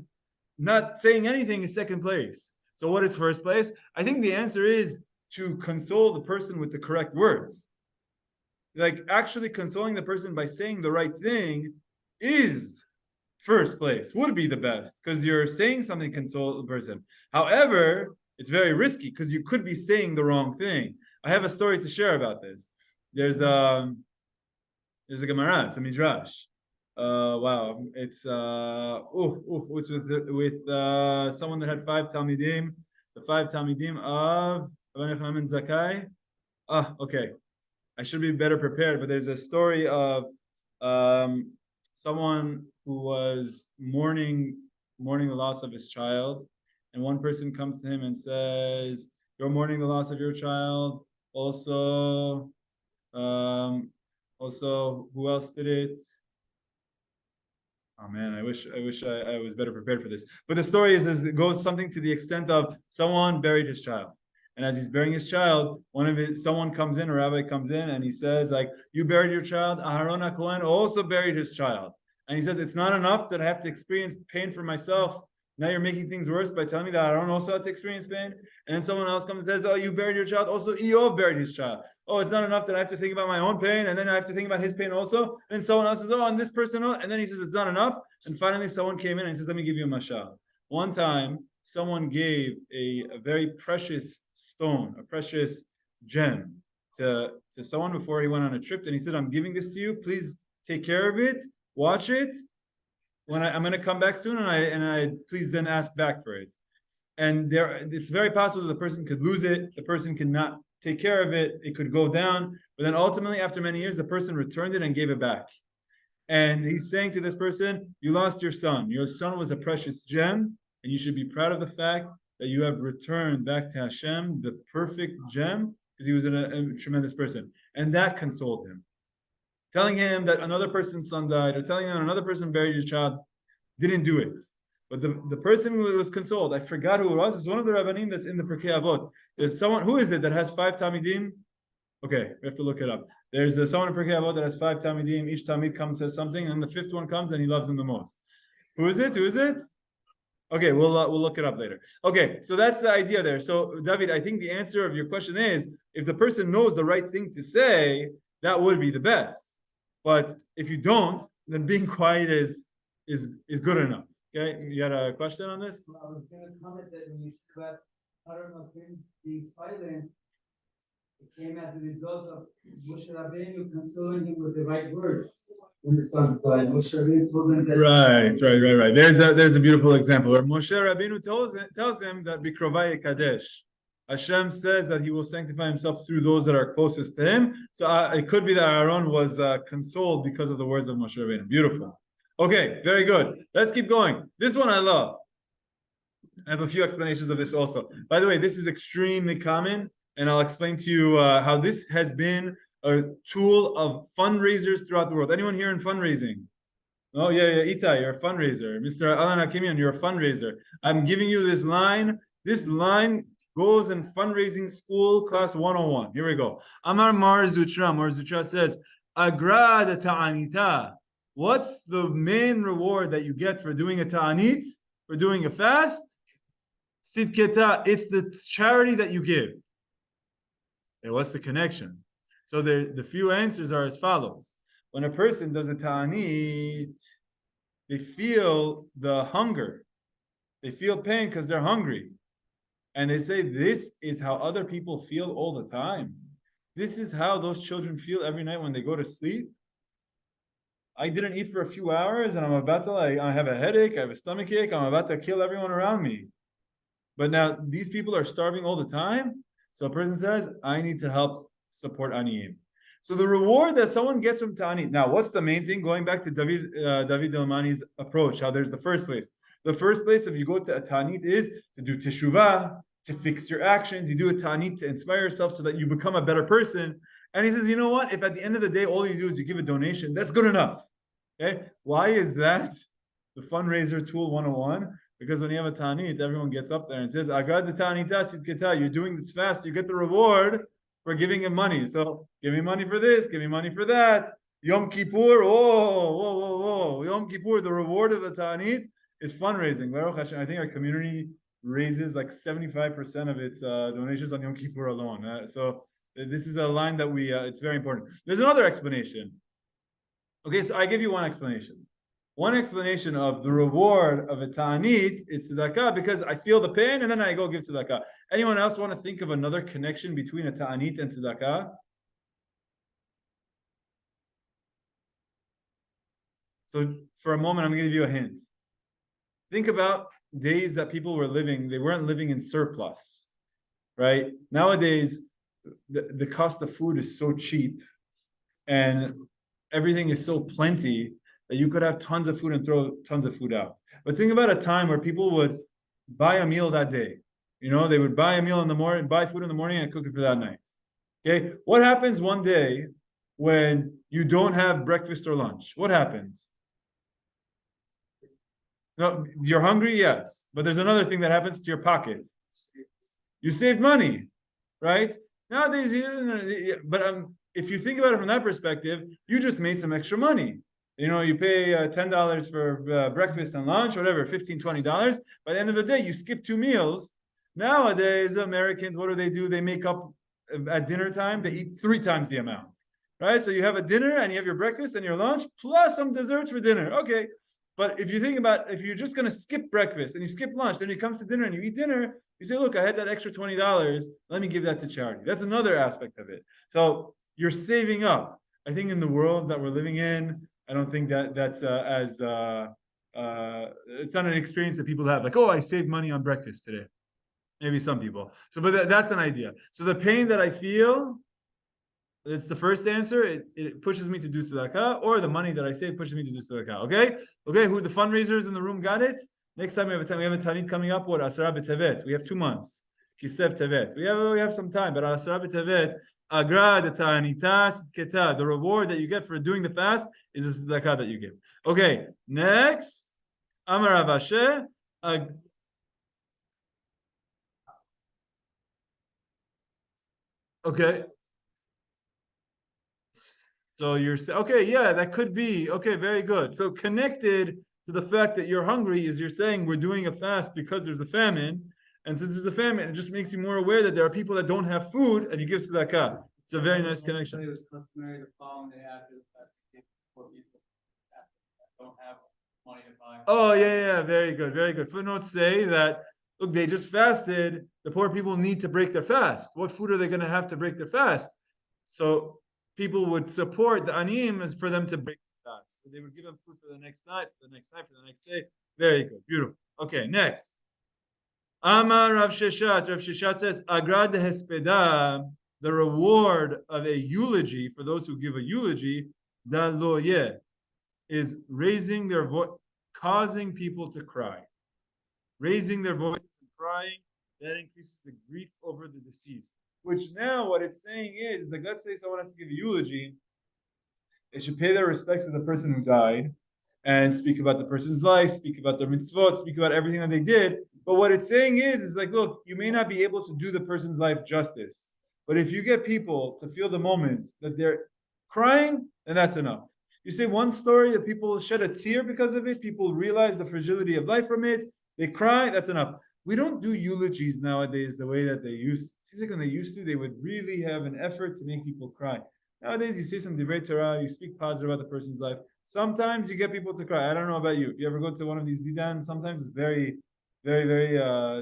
not saying anything is second place. So what is first place? I think the answer is to console the person with the correct words. Like actually consoling the person by saying the right thing is first place, would be the best, because you're saying something to console the person. However, it's very risky because you could be saying the wrong thing. I have a story to share about this. There's a Gemara, it's a midrash. Wow, it's it's with someone that had 5 talmidim, the 5 talmidim of Zakai. Okay. I should be better prepared, but there's a story of someone who was mourning the loss of his child, and one person comes to him and says, "You're mourning the loss of your child. Also, who else did it?" Oh man, I wish I was better prepared for this. But the story is it goes something to the extent of someone buried his child. And as he's burying his child, someone comes in, a rabbi comes in, and he says, like, you buried your child. Aharon HaKohen also buried his child. And he says, it's not enough that I have to experience pain for myself. Now you're making things worse by telling me that Aharon also had to experience pain. And then someone else comes and says, oh, you buried your child. Also, Eov buried his child. Oh, it's not enough that I have to think about my own pain, and then I have to think about his pain also. And someone else says, oh, and this person, and then he says, it's not enough. And finally, someone came in and says, let me give you a mashal. One time, someone gave a very precious stone, a precious gem to someone before he went on a trip, and he said, I'm giving this to you, please take care of it, watch it, when I'm going to come back soon, and I please then ask back for it. And it's very possible that the person could lose it, the person could not take care of it, it could go down, but then ultimately after many years the person returned it and gave it back. And he's saying to this person, you lost your son was a precious gem, and you should be proud of the fact that you have returned back to Hashem the perfect gem, because he was a tremendous person. And that consoled him. Telling him that another person's son died, or telling him that another person buried his child, didn't do it. But the person who was consoled, I forgot who it was, it's one of the Rabbanim that's in the Pirkei Avot. There's someone, who is it that has 5 Talmidim? Okay, we have to look it up. There's someone in Pirkei Avot that has 5 Talmidim, each Talmid comes, says something, and the 5th one comes and he loves him the most. Who is it? Okay, we'll look it up later. Okay, so that's the idea there. So, David, I think the answer of your question is, if the person knows the right thing to say, that would be the best. But if you don't, then being quiet is good enough. Okay, you had a question on this? I was going to comment that when you said, I don't know, being silent, it came as a result of Moshe Rabbeinu consoling him with the right words. when the sons died, Moshe Rabbeinu told them that. Right. There's a beautiful example where Moshe Rabbeinu tells him that Bikrovai Kadesh. Hashem says that He will sanctify Himself through those that are closest to Him. So it could be that Aaron was consoled because of the words of Moshe Rabbeinu. Beautiful. Okay, very good. Let's keep going. This one I love. I have a few explanations of this also. By the way, this is extremely common, and I'll explain to you how this has been a tool of fundraisers throughout the world. Anyone here in fundraising? Oh, yeah, Itai, you're a fundraiser. Mr. Alan Hakimian, you're a fundraiser. I'm giving you this line. This line goes in fundraising school, class 101. Here we go. Amar Mar Zutra. Mar Zutra says, Agra de ta'anita. What's the main reward that you get for doing a ta'anit, for doing a fast? Sidketa. It's the charity that you give. And what's the connection? So the few answers are as follows. When a person does a ta'anit, they feel the hunger. They feel pain because they're hungry. And they say, this is how other people feel all the time. This is how those children feel every night when they go to sleep. I didn't eat for a few hours and I have a headache, I have a stomach ache, I'm about to kill everyone around me. But now these people are starving all the time. So a person says, I need to help support Aniyim. So the reward that someone gets from Ta'anit. Now, what's the main thing? Going back to David Delmani's approach, how there's the first place. The first place, if you go to a Ta'anit, is to do teshuvah, to fix your actions. You do a Ta'anit to inspire yourself so that you become a better person. And he says, you know what? If at the end of the day, all you do is you give a donation, that's good enough. Okay? Why is that the fundraiser tool 101? Because when you have a Ta'anit, everyone gets up there and says, Agad the Ta'anita Sidketa, you're doing this fast, you get the reward for giving him money. So give me money for this, give me money for that. Yom Kippur, whoa. Yom Kippur, the reward of the Ta'anit is fundraising. Baruch Hashem, I think our community raises like 75% of its donations on Yom Kippur alone. So this is a line that it's very important. There's another explanation. Okay, so I give you one explanation. One explanation of the reward of a ta'anit is tzedakah, because I feel the pain and then I go give tzedakah. Anyone else want to think of another connection between a ta'anit and tzedakah? So for a moment, I'm going to give you a hint. Think about days that people were living, they weren't living in surplus, right? Nowadays, the cost of food is so cheap and everything is so plenty that you could have tons of food and throw tons of food out. But think about a time where people would buy a meal that day. You know, they would buy a meal in the morning, buy food in the morning and cook it for that night. Okay, what happens one day when you don't have breakfast or lunch? What happens? No, you're hungry, yes. But there's another thing that happens to your pocket. You save money, right? Nowadays, if you think about it from that perspective, you just made some extra money. You know, you pay $10 for breakfast and lunch, whatever, $15, $20. By the end of the day, you skip 2 meals. Nowadays, Americans, what do? They make up at dinner time, they eat 3 times the amount, right? So you have a dinner and you have your breakfast and your lunch, plus some desserts for dinner. Okay. But if you think about, if you're just going to skip breakfast and you skip lunch, then you come to dinner and you eat dinner, you say, look, I had that extra $20. Let me give that to charity. That's another aspect of it. So you're saving up. I think in the world that we're living in, I don't think that's it's not an experience that people have. Like, oh, I saved money on breakfast today. Maybe some people. So, but that's an idea. So the pain that I feel, it's the first answer. It pushes me to do tzedakah, or the money that I save pushes me to do tzedakah. Okay? Who the fundraisers in the room got it? Next time we have a Tanit coming up. What? Asara b'tevet. We have 2 months. Kislev tevet. We have some time, but Asara b'tevet. Agra de ta'anita sidketa. The reward that you get for doing the fast is the tzedakah that you give. Okay. Next, Amar Rav Asher. Okay. So you're saying, okay, yeah, that could be. Okay, very good. So connected to the fact that you're hungry is you're saying we're doing a fast because there's a famine. And since there's a famine, it just makes you more aware that there are people that don't have food and you give tzedakah. It's a very nice connection. It was customary the following day after the fast for people that don't have money to buy. Oh, yeah, very good, very good. Footnotes say that, look, they just fasted. The poor people need to break their fast. What food are they going to have to break their fast? So people would support the aniyim as for them to break the fast. So they would give them food for the next night, for the next night, for the next day. Very good, beautiful. Okay, next. Amar Rav Sheshat. Rav Sheshat says, Agrad hespeda, the reward of a eulogy for those who give a eulogy, da loye, is raising their voice, causing people to cry. Raising their voice and crying, that increases the grief over the deceased. Which now what it's saying is like, let's say someone has to give a eulogy, they should pay their respects to the person who died and speak about the person's life, speak about their mitzvot, speak about everything that they did. But what it's saying is like, look, you may not be able to do the person's life justice, but if you get people to feel the moment that they're crying, then that's enough. You say one story that people shed a tear because of it, people realize the fragility of life from it, they cry, that's enough. We don't do eulogies nowadays the way that they used to. It seems like when they used to, they would really have an effort to make people cry. Nowadays, you say some divrei Torah, you speak positive about the person's life. Sometimes you get people to cry. I don't know about you. If you ever go to one of these didan, sometimes it's very, very, very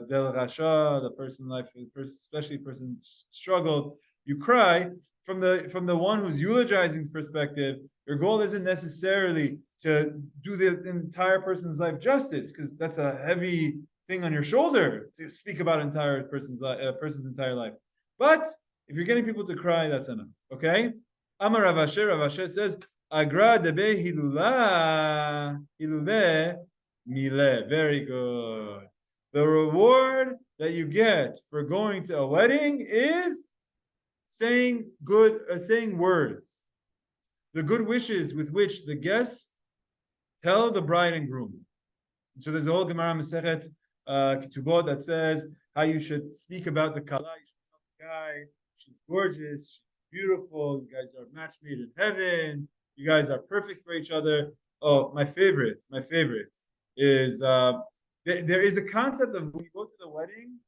del rasha. The person life, especially the person struggled. You cry from the one who's eulogizing's perspective. Your goal isn't necessarily to do the entire person's life justice, because that's a heavy thing on your shoulder to speak about entire person's entire life. But if you're getting people to cry, that's enough. Okay. Amar Rav Asher says, Agra debe hilule mile. Very good. The reward that you get for going to a wedding is saying words. The good wishes with which the guests tell the bride and groom. So there's a whole Gemara Masechet Ketubot that says how you should speak about the kala. You should tell the guy, she's gorgeous, she's beautiful, you guys are match made in heaven, you guys are perfect for each other. Oh, my favorite is there is a concept of when you go to the wedding,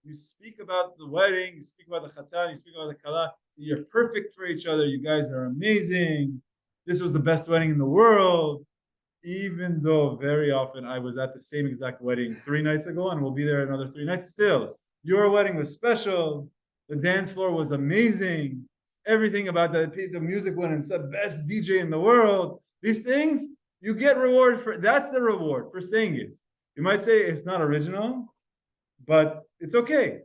you speak about the wedding, you speak about the chatan, you speak about the kala, you're perfect for each other, you guys are amazing, this was the best wedding in the world. Even though very often I was at the same exact wedding 3 nights ago and we'll be there another 3 nights, still, your wedding was special, the dance floor was amazing, everything about the music went, it's the best DJ in the world. These things, you get reward for, that's the reward for saying it. You might say it's not original, but it's okay.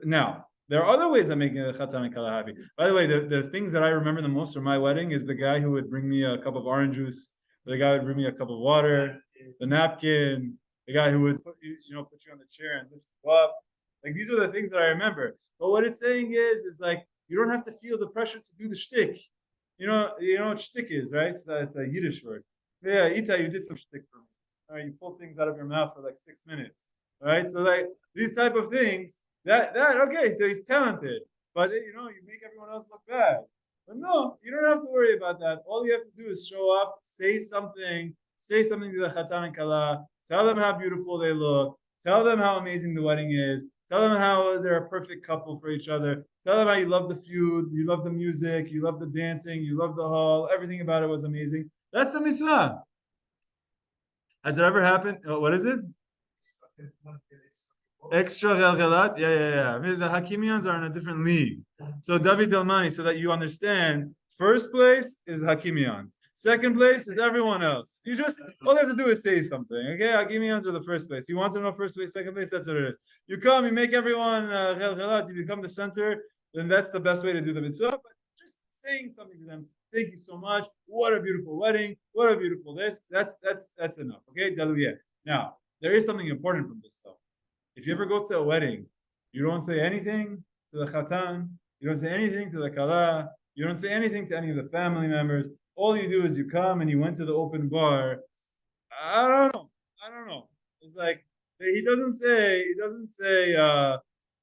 Now, there are other ways of making the chatan and kala happy. By the way, the things that I remember the most from my wedding is the guy who would bring me a cup of orange juice, the guy would bring me a cup of water, the napkin, the guy who would put you on the chair and lift you up. Like, these are the things that I remember. But what it's saying is like, you don't have to feel the pressure to do the shtick. You know what shtick is, right? It's a Yiddish word. Yeah, Ita, you did some shtick for me. All right, you pull things out of your mouth for like 6 minutes. All right, so like these type of things, that okay, so he's talented, but you make everyone else look bad. But no, you don't have to worry about that. All you have to do is show up, say something to the chatan and kala, tell them how beautiful they look, tell them how amazing the wedding is, tell them how they're a perfect couple for each other, tell them how you love the food, you love the music, you love the dancing, you love the hall, everything about it was amazing. That's the mitzvah. Has it ever happened? What is it? Extra Galgalat? Yeah. I mean, the Hakimians are in a different league. So David Delmani, so that you understand, first place is Hakimians. Second place is everyone else. You just, all you have to do is say something. Okay, Hakimians are the first place. You want to know first place, second place, that's what it is. You come, you make everyone Galgalat, you become the center, then that's the best way to do the mitzvah. But just saying something to them, thank you so much. What a beautiful wedding. What a beautiful this. That's enough. Okay, Daluye. Now, there is something important from this though. If you ever go to a wedding, you don't say anything to the chatan, you don't say anything to the kala, you don't say anything to any of the family members. All you do is you come and you went to the open bar. I don't know. It's like he doesn't say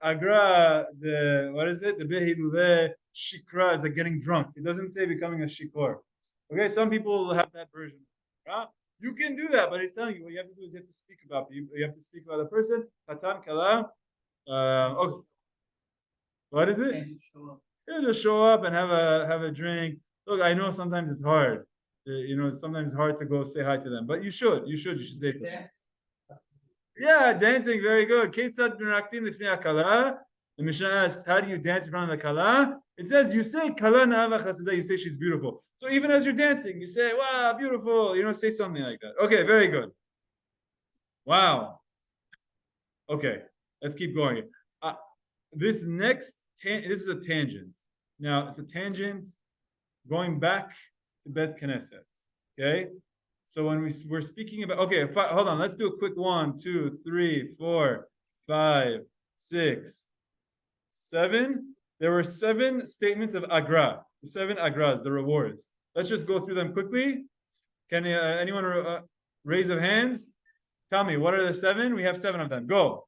agra what is it? The behilule shikra is like getting drunk. It doesn't say becoming a shikor. Okay, some people have that version. Right? You can do that, but he's telling you what you have to do is you have to speak about people. You have to speak about the person. Chatan kala. Okay. What is it? You just show up and have a drink. Look, I know sometimes it's hard. Sometimes it's hard to go say hi to them, but you should say it. Yeah, dancing, very good. Ketzad miraktin lifnei hakala. The Mishnah asks, how do you dance in front of the Kala? It says, you say Kala na'ava chasuda, you say she's beautiful. So even as you're dancing, you say, wow, beautiful. You know, say something like that. Okay, very good. Wow. Okay, let's keep going. This next, this is a tangent. Now, it's a tangent going back to Bet Knesset. Okay? So when we're speaking about, okay, hold on, let's do a quick 1, 2, 3, 4, 5, 6, 7. There were 7 statements of Agra, the 7 Agras, the rewards. Let's just go through them quickly. Can anyone raise of hands? Tell me, what are the 7? We have 7 of them. Go.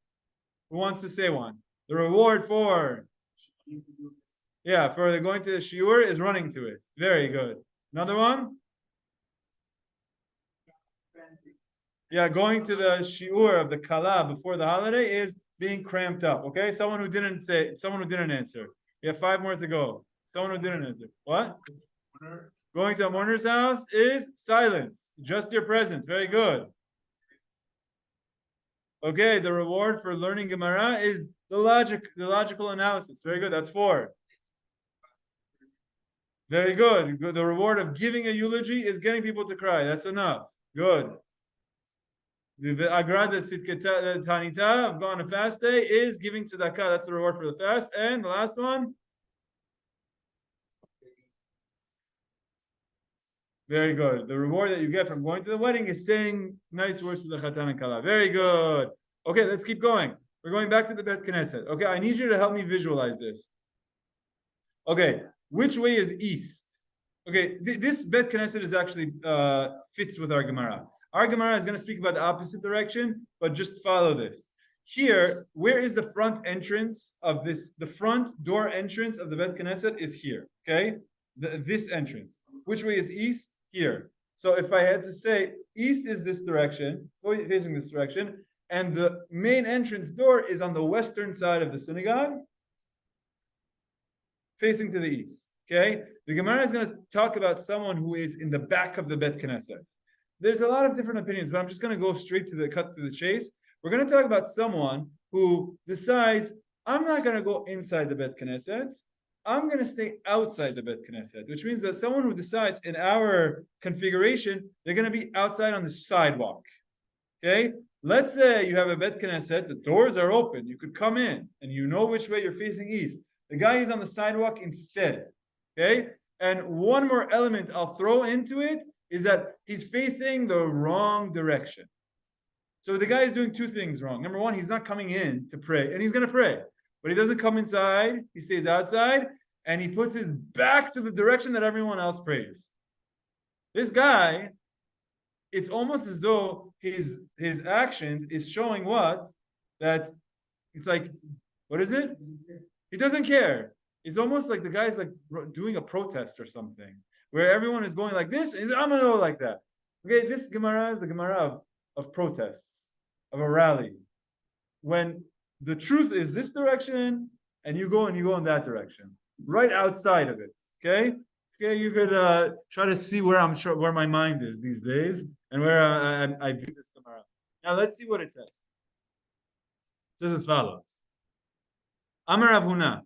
Who wants to say one? The reward for going to the shiur is running to it. Very good. Another one? Yeah, going to the shiur of the kala before the holiday is being cramped up. Okay, someone who didn't answer. You have 5 more to go. Someone who didn't answer. What? Going to a mourner's house is silence. Just your presence. Very good. Okay, the reward for learning Gemara is the logical analysis. Very good. That's 4. Very good. The reward of giving a eulogy is getting people to cry. That's enough. Good. The agrad tanita of going on a fast day is giving tzedakah. That's the reward for the fast. And the last one. Very good. The reward that you get from going to the wedding is saying nice words to the chatan and kala. Very good. Okay, let's keep going. We're going back to the Bet Knesset. Okay, I need you to help me visualize this. Okay, which way is east? Okay, this Bet Knesset is actually fits with our Gemara. Our Gemara is going to speak about the opposite direction, but just follow this. Here, where is the front entrance of this? The front door entrance of the Bet Knesset is here. Okay, this entrance. Which way is east? Here. So if I had to say east is this direction, facing this direction, and the main entrance door is on the western side of the synagogue, facing to the east. Okay? The Gemara is going to talk about someone who is in the back of the Bet Knesset. There's a lot of different opinions, but I'm just going to go straight to the chase. We're going to talk about someone who decides, I'm not going to go inside the Bet Knesset. I'm going to stay outside the Bet Knesset, which means that someone who decides in our configuration, they're going to be outside on the sidewalk. Okay? Let's say you have a Bet Knesset, the doors are open, you could come in, and you know which way you're facing east. The guy is on the sidewalk instead. Okay? And one more element I'll throw into it is that he's facing the wrong direction. So the guy is doing 2 things wrong. Number 1, he's not coming in to pray, and he's going to pray. But he doesn't come inside, he stays outside, and he puts his back to the direction that everyone else prays. This guy, it's almost as though his actions is showing what? That it's like, what is it? He doesn't care. It's almost like the guy's like doing a protest or something, where everyone is going like this, and he's, I'm going to go like that. Okay, this Gemara is the Gemara of protests, of a rally. When the truth is this direction, and you go in that direction, right outside of it. Okay, you could try to see where my mind is these days, and where I view this Gemara. Now let's see what it says. It says as follows: Amar Rav Huna.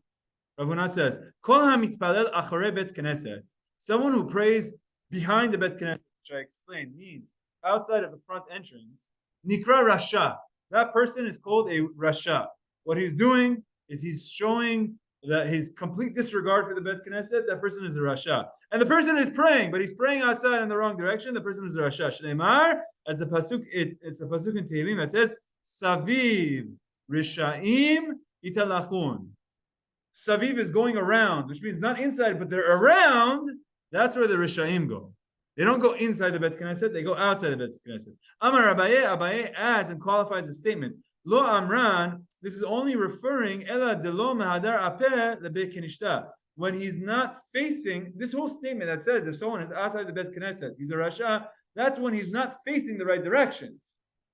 Rav Huna says, "Kol hamitpalel acharei bet knesset." Someone who prays behind the bet knesset, which I explained means outside of the front entrance, nikra rasha. That person is called a rasha. What he's doing is he's showing that his complete disregard for the Bet Knesset. That person is a rasha. And the person is praying, but he's praying outside in the wrong direction. The person is a rasha. Shneimar, as the pasuk, it's a pasuk in Tehillim that says, Saviv Rishaim Italachun. Saviv is going around, which means not inside, but they're around. That's where the Rishaim go. They don't go inside the Bet Knesset, they go outside the Bet Knesset. Amar Abaye adds and qualifies the statement. Lo Amran, this is only referring Ela de lo mahadar apeh lebeit kenishta. When he's not facing, this whole statement that says if someone is outside the Bet Knesset, he's a rasha, that's when he's not facing the right direction.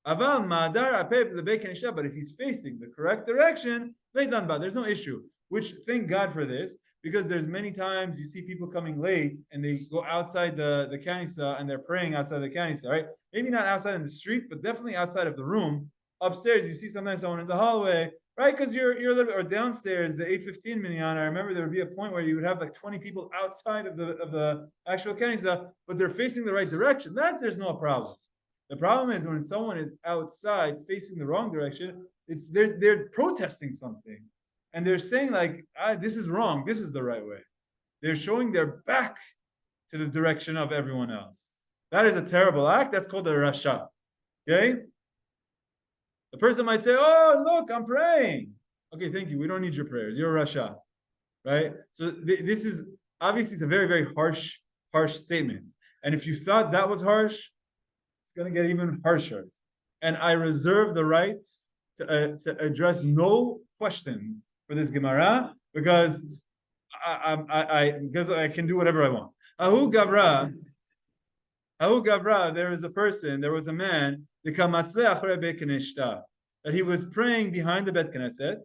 Aval mahadar apeh lebeit kenishta, but if he's facing the correct direction, there's no issue. Which, thank God for this, because there's many times you see people coming late and they go outside the kanisa and they're praying outside the kanisa, right? Maybe not outside in the street, but definitely outside of the room. Upstairs, you see sometimes someone in the hallway right? Because you're a little bit, or downstairs, the 8:15 minyan. I remember there would be a point where you would have like 20 people outside of the actual Kenisa, but they're facing the right direction. That there's no problem. The problem is when someone is outside facing the wrong direction, it's they're protesting something, and they're saying like, this is wrong, this is the right way. They're showing their back to the direction of everyone else. That is a terrible act. That's called a rasha. Okay? The person might say, oh, look, I'm praying. Okay, thank you. We don't need your prayers. You're a rasha. Right? So this is, obviously, it's a very, very harsh statement. And if you thought that was harsh, it's going to get even harsher. And I reserve the right to address no questions for this Gemara because I can do whatever I want. Ahu Gavra, there was a man, that he was praying behind the Bet Knesset,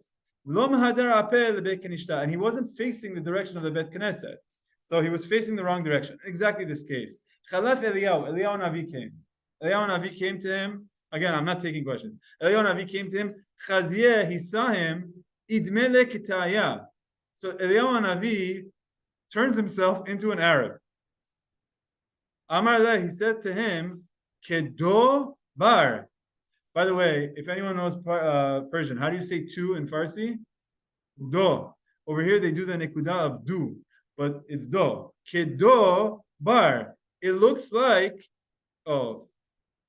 and he wasn't facing the direction of the Bet Knesset. So he was facing the wrong direction. Exactly this case. Eliyahu haNavi came. Eliyahu haNavi came to him. Again, I'm not taking questions. Eliyahu haNavi came to him. He saw him. Idmele kitaya. So Eliyahu haNavi turns himself into an Arab. Amar leh, he said to him, Kedo bar. By the way, if anyone knows Persian, how do you say two in Farsi? Do. Over here they do the nekuda of do, but it's do. Kedo bar. It looks like, oh,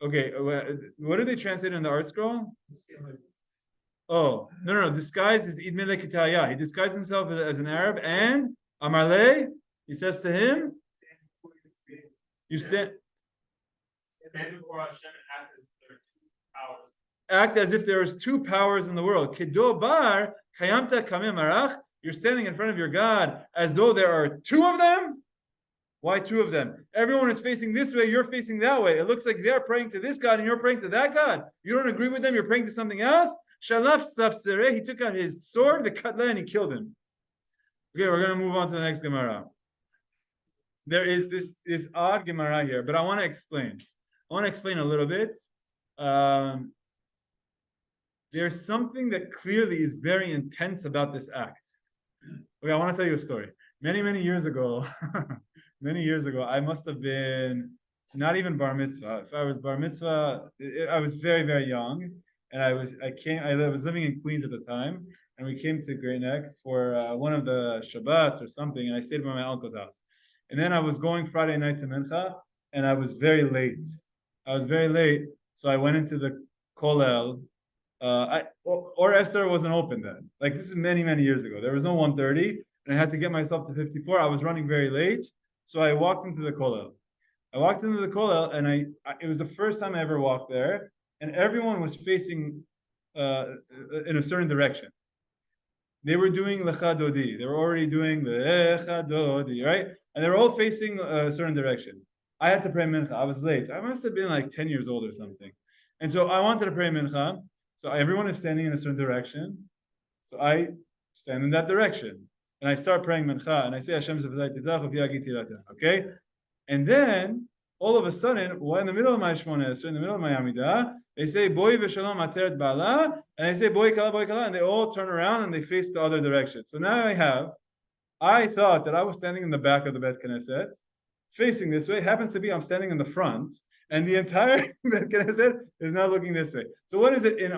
okay. What do they translate in the art scroll? Oh, no. Disguise is idmele kitaya. He disguised himself as an Arab, and Amar leh, he says to him, you stand before Hashem and act as if there is two powers in the world. Kedo bar kayamta kameh marach. You're standing in front of your God as though there are two of them. Why two of them? Everyone is facing this way, you're facing that way. It looks like they're praying to this God and you're praying to that God. You don't agree with them, you're praying to something else. Shalaf safsere, he took out his sword, the katla, and he killed him. Okay, we're going to move on to the next Gemara. There is this odd Gemara here, but I want to explain. I want to explain a little bit. There's something that clearly is very intense about this act. Okay, I want to tell you a story. Many years ago, I must have been not even bar mitzvah. If I was bar mitzvah, I was very, very young, and I was living in Queens at the time, and we came to Great Neck for one of the Shabbats or something, and I stayed by my uncle's house. And then I was going Friday night to Mincha, and I was very late. So I went into the kollel. Or Esther wasn't open then. Like this is many years ago. There was no 1:30, and I had to get myself to 54. I was running very late, so I walked into the kollel. And it was the first time I ever walked there, and everyone was facing in a certain direction. They were doing Lecha Dodi. They were already doing the Lecha Dodi, right? And they were all facing a certain direction. I had to pray Mincha. I was late. I must have been like 10 years old or something. And so I wanted to pray Mincha. So everyone is standing in a certain direction. So I stand in that direction. And I start praying Mincha. And I say, Hashem okay? And then, all of a sudden, in the middle of my Shmoneh, in the middle of my Amidah, they say, Boi v'shalom ateret ba'ala. And they say, Boi kala. And they all turn around and they face the other direction. So now I thought that I was standing in the back of the Bet Knesset, facing this way. It happens to be I'm standing in the front. And the entire Bet Knesset is now looking this way. So what is it in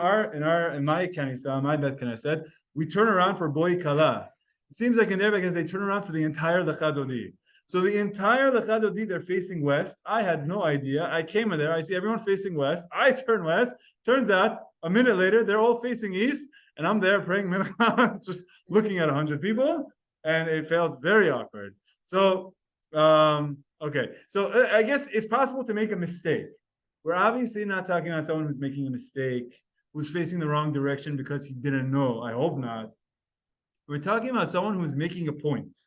my Kanisa, my Bet Knesset? We turn around for Boi Kala. It seems like in there because they turn around for the entire Lecha Dodi. So the entire Lecha Dodi, they're facing west. I had no idea. I came in there. I see everyone facing west. I turn west. Turns out a minute later, they're all facing east. And I'm there praying Mincha, just looking at 100 people. And it felt very awkward. So, okay, so I guess it's possible to make a mistake. We're obviously not talking about someone who's making a mistake, who's facing the wrong direction because he didn't know. I hope not. We're talking about someone who's making a point.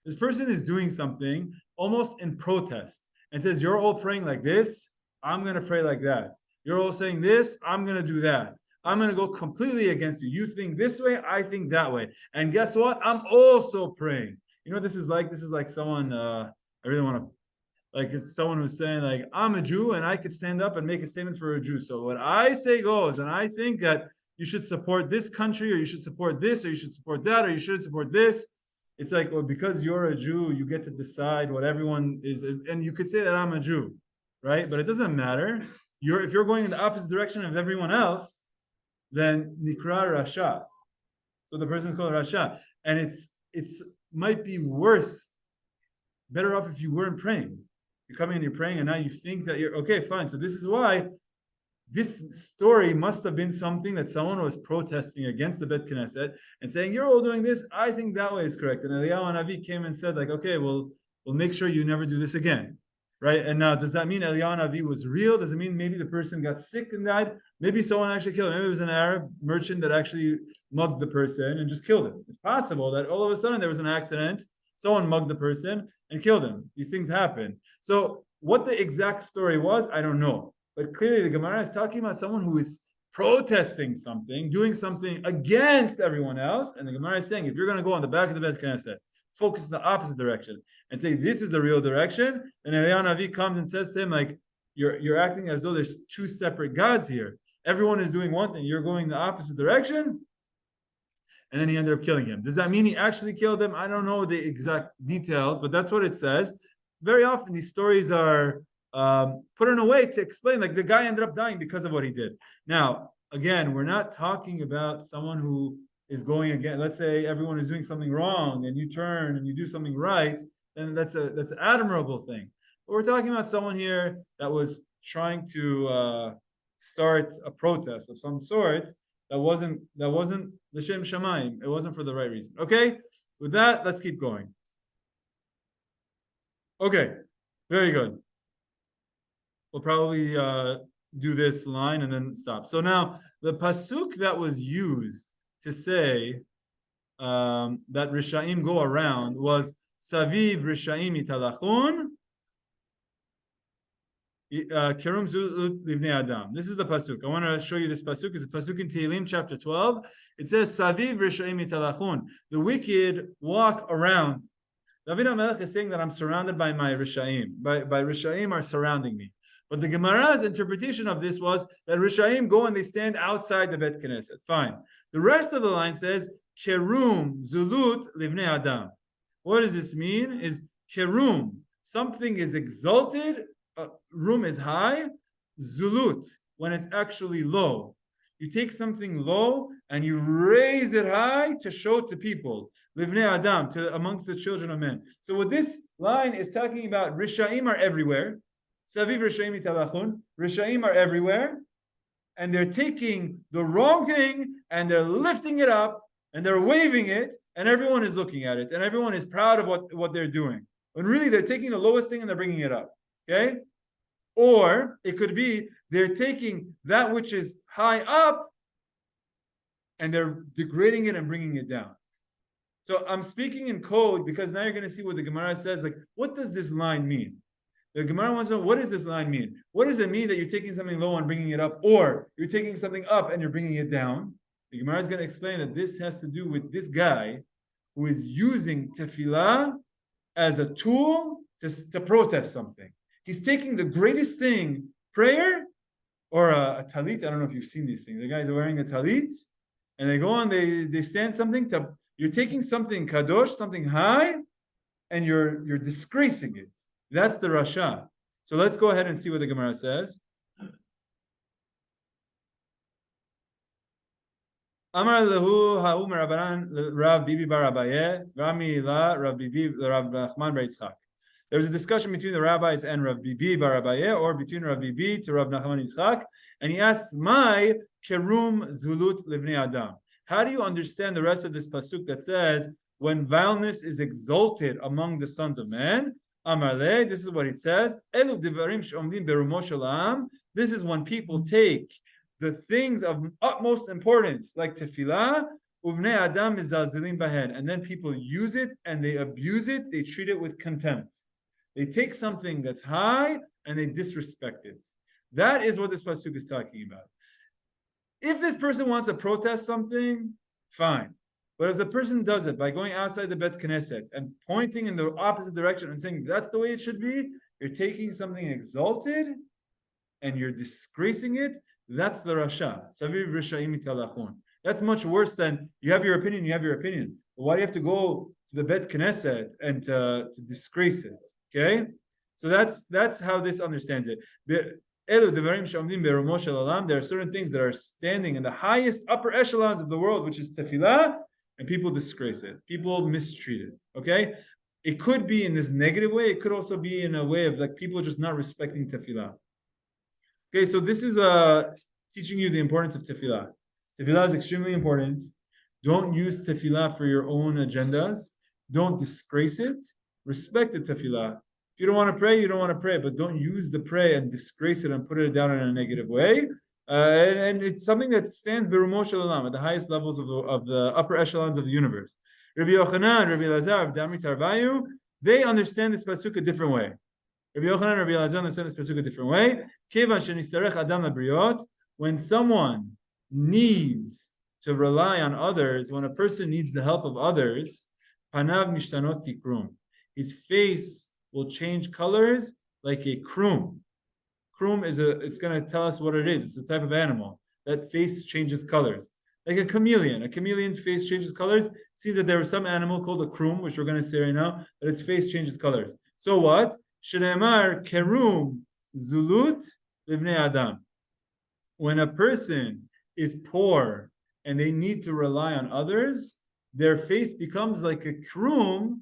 This person is doing something almost in protest and says, you're all praying like this, I'm going to pray like that. You're all saying this, I'm going to do that. I'm going to go completely against you. You think this way, I think that way. And guess what? I'm also praying. You know what this is like? This is like someone, I really want to, like it's someone who's saying like, I'm a Jew and I could stand up and make a statement for a Jew. So what I say goes. And I think that you should support this country, or you should support this, or you should support that, or you should support this. It's like, well, because you're a Jew, you get to decide what everyone is, and you could say that I'm a Jew, right? But it doesn't matter. If you're going in the opposite direction of everyone else, then Nikra Rasha. So the person is called Rasha. And it's might be worse, better off if you weren't praying. You're coming and you're praying, and now you think that you're okay, fine. So this is why this story must have been something that someone was protesting against the Bet Knesset and saying, you're all doing this, I think that way is correct. And Eliyahu haNavi came and said, like, okay, we'll make sure you never do this again. Right? And now, does that mean Eliyahu haNavi was real? Does it mean maybe the person got sick and died? Maybe someone actually killed him. Maybe it was an Arab merchant that actually mugged the person and just killed him. It's possible that all of a sudden there was an accident, someone mugged the person and killed him. These things happen. So what the exact story was, I don't know. But clearly the Gemara is talking about someone who is protesting something, doing something against everyone else. And the Gemara is saying, if you're going to go on the back of the Bet Knesset, focus in the opposite direction and say this is the real direction, then Eliyahu haNavi comes and says to him, like, you're acting as though there's two separate gods here. Everyone is doing one thing, you're going the opposite direction. And then he ended up killing him. Does that mean he actually killed him? I don't know the exact details, but that's what it says. Very often these stories are put in a way to explain, like, the guy ended up dying because of what he did. Now, again, we're not talking about someone who is going again. Let's say everyone is doing something wrong and you turn and you do something right, then that's an admirable thing. But we're talking about someone here that was trying to start a protest of some sort that wasn't l'shem shamayim. It wasn't for the right reason. Okay, with that, let's keep going. Okay, very good. We'll probably do this line and then stop. So now the pasuk that was used to say that Rishaim go around was Saviv Rishaim italachun kerum zelut livnei adam. This is the pasuk. I want to show you this pasuk. It's a pasuk in Tehillim chapter 12. It says Saviv Rishaim italachun. The wicked walk around. David HaMelech is saying that I'm surrounded by my Rishaim. By Rishaim are surrounding me. But the Gemara's interpretation of this was that Rishaim go and they stand outside the Bet Knesset. Fine. The rest of the line says kerum zelut livnei adam. What does this mean? Is kerum, something is exalted, room is high, zelut, when it's actually low. You take something low and you raise it high to show to people. Livnei adam, to amongst the children of men. So what this line is talking about, Rishaim are everywhere. Saviv Rishaim italachun. Rishaim are everywhere. And they're taking the wrong thing and they're lifting it up and they're waving it and everyone is looking at it and everyone is proud of what they're doing. When really they're taking the lowest thing and they're bringing it up. Okay? Or it could be they're taking that which is high up and they're degrading it and bringing it down. So I'm speaking in code because now you're going to see what the Gemara says. Like, what does this line mean? The Gemara wants to know, what does this line mean? What does it mean that you're taking something low and bringing it up, or you're taking something up and you're bringing it down? The Gemara is going to explain that this has to do with this guy who is using tefillah as a tool to protest something. He's taking the greatest thing, prayer, or a talit. I don't know if you've seen these things. The guys are wearing a talit, and they go on, they stand something to. You're taking something kadosh, something high, and you're disgracing it. That's the Rasha. So let's go ahead and see what the Gemara says. Amar lehu ha'u merabanan Rav Bibi bar Abaye, Rami la Rav Bibi Rav Nachman bar Yitzchak. There was a discussion between the rabbis and Rav Bibi bar Abaye, or between Rav Bibi to Rav Nachman Yitzchak, and he asks, "My kerum zelut livnei adam." How do you understand the rest of this pasuk that says, when vileness is exalted among the sons of men? Amarle, this is what it says. Elu divarim she'omdim berumo shel ha'am. This is when people take the things of utmost importance, like tefillah, uvnei adam mizalzelim bahen, and then people use it and they abuse it. They treat it with contempt. They take something that's high and they disrespect it. That is what this pasuk is talking about. If this person wants to protest something, fine. But if the person does it by going outside the Bet Knesset and pointing in the opposite direction and saying that's the way it should be, you're taking something exalted and you're disgracing it. That's the Rasha. Saviv Risha'im Italachon. That's much worse than you have your opinion, you have your opinion. But why do you have to go to the Bet Knesset and to disgrace it? Okay? So that's how this understands it. There are certain things that are standing in the highest upper echelons of the world, which is tefillah, and people disgrace it. People mistreat it. Okay? It could be in this negative way. It could also be in a way of like people just not respecting tefillah. Okay, so this is teaching you the importance of tefillah. Tefillah is extremely important. Don't use tefillah for your own agendas. Don't disgrace it. Respect the tefillah. If you don't want to pray, you don't want to pray, but don't use the pray and disgrace it and put it down in a negative way. And it's something that stands berumo shel olam at the highest levels of the upper echelons of the universe. Rabbi Yochanan, Rabbi Elazar, Damri Tarvayu, they understand this pasuk a different way. Rabbi Yochanan and Rabbi Elazar understand this pasuk a different way. Kevan shenistarech adam labriot, when someone needs to rely on others, when a person needs the help of others, panav mishtanot kerum, his face will change colors like a kerum. Kerum it's going to tell us what it is. It's a type of animal that face changes colors, like a chameleon. A chameleon's face changes colors. It seems that there is some animal called a kerum, which we're going to say right now, that its face changes colors. So what? Shneimar kerum zelut livnei adam. When a person is poor and they need to rely on others, their face becomes like a kerum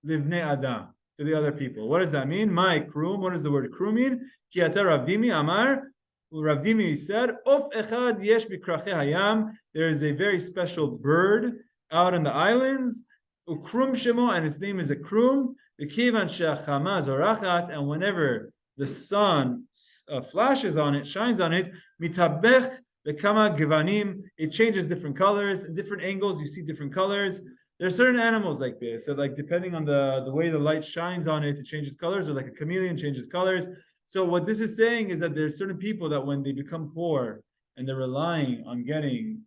livnei adam, to the other people. What does that mean? My kerum. What does the word kerum mean? Ki ata Ravdimi amar. Ravdimi said, "Of echad yesh bikrache hayam." There is a very special bird out in the islands. Ukrum shemo, and its name is a kerum. V'kivan she'achama zorachat, and whenever the sun flashes on it, shines on it, mitabech lekama gevanim. It changes different colors and different angles. You see different colors. There are certain animals like this that, like, depending on the way the light shines on it, it changes colors, or like a chameleon changes colors. So what this is saying is that there's certain people that when they become poor and they're relying on getting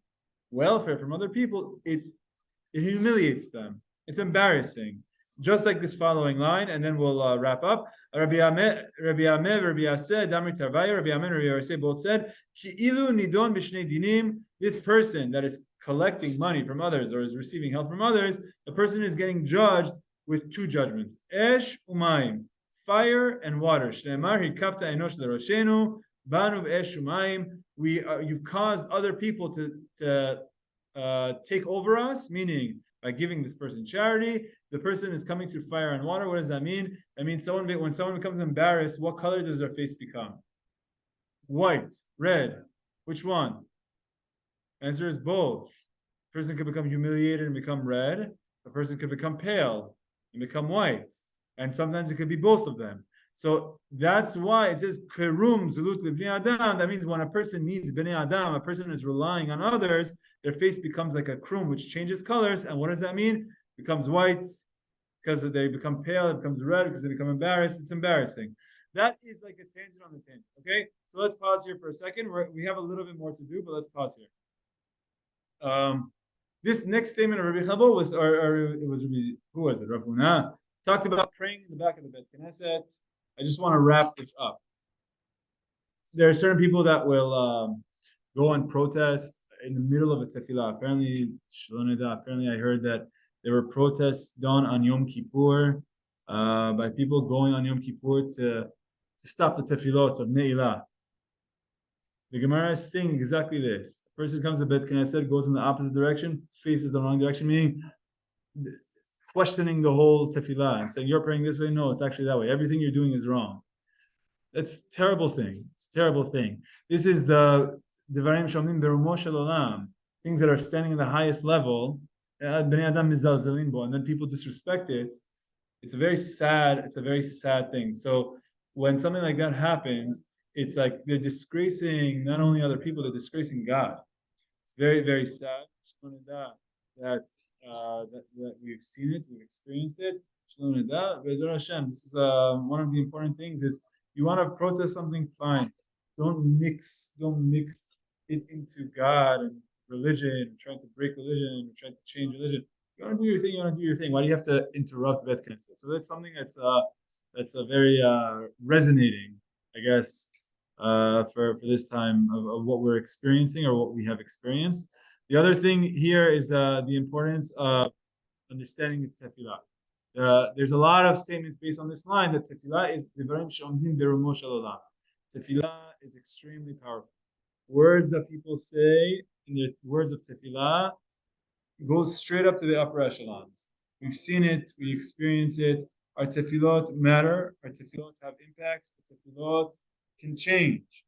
welfare from other people, it humiliates them. It's embarrassing. Just like this following line, and then we'll wrap up. Rabbi Amev, Rabbi Yaseh, Damri Tarvaya, Rabbi Amev, Rabbi Yaseh both said, Ki ilu nidon b'shnei dinim. This person that is collecting money from others or is receiving help from others, the person is getting judged with two judgments: esh umayim, fire and water. Shneimar hikafta enosh leroshenu banu esh umayim. You've caused other people to take over us, meaning by giving this person charity. The person is coming through fire and water. What does that mean? That means when someone becomes embarrassed, what color does their face become? White, red. Which one? Answer is both. A person could become humiliated and become red. A person could become pale and become white. And sometimes it could be both of them. So that's why it says kerum zelut livnei adam. That means when a person needs bnei adam, a person is relying on others, their face becomes like a kerum, which changes colors. And what does that mean? It becomes white because they become pale. It becomes red because they become embarrassed. It's embarrassing. That is like a tangent on the tangent. Okay, so let's pause here for a second. We have a little bit more to do, but let's pause here. This next statement of Rabbi Chabot was, or it was Rabbi, who was it? Rav Huna talked about praying in the back of the Bet Knesset. I just want to wrap this up. There are certain people that will go and protest in the middle of a tefillah. Apparently, I heard that there were protests done on Yom Kippur by people going on Yom Kippur to stop the tefillot of Ne'ilah. The Gemara is saying exactly this. A person comes to Bet Knesset, goes in the opposite direction, faces the wrong direction, meaning questioning the whole tefillah and saying, you're praying this way. No, it's actually that way. Everything you're doing is wrong. That's a terrible thing. It's a terrible thing. This is the Devarim Shomnim Berumo Shel Olam, things that are standing in the highest level, Bnei Adam mizalzelin bo, and then people disrespect it. It's a very sad thing. So when something like that happens, it's like they're disgracing not only other people, they're disgracing God. It's very, very sad that we've seen it, we've experienced it. This is one of the important things is you want to protest something, fine. Don't mix it into God and religion, trying to break religion, trying to change religion. You want to do your thing. Why do you have to interrupt Bet Knesset? So that's something that's a very resonating, I guess, for this time of what we're experiencing or what we have experienced. The other thing here is the importance of understanding the tefillah. There's a lot of statements based on this line that tefillah is devarim she'omdim berumo shel olam. Tefillah is extremely powerful. Words that people say in the words of tefillah goes straight up to the upper echelons. We've seen it, we experience it. Our tefillot matter, our tefillot have impact, our tefillot can change.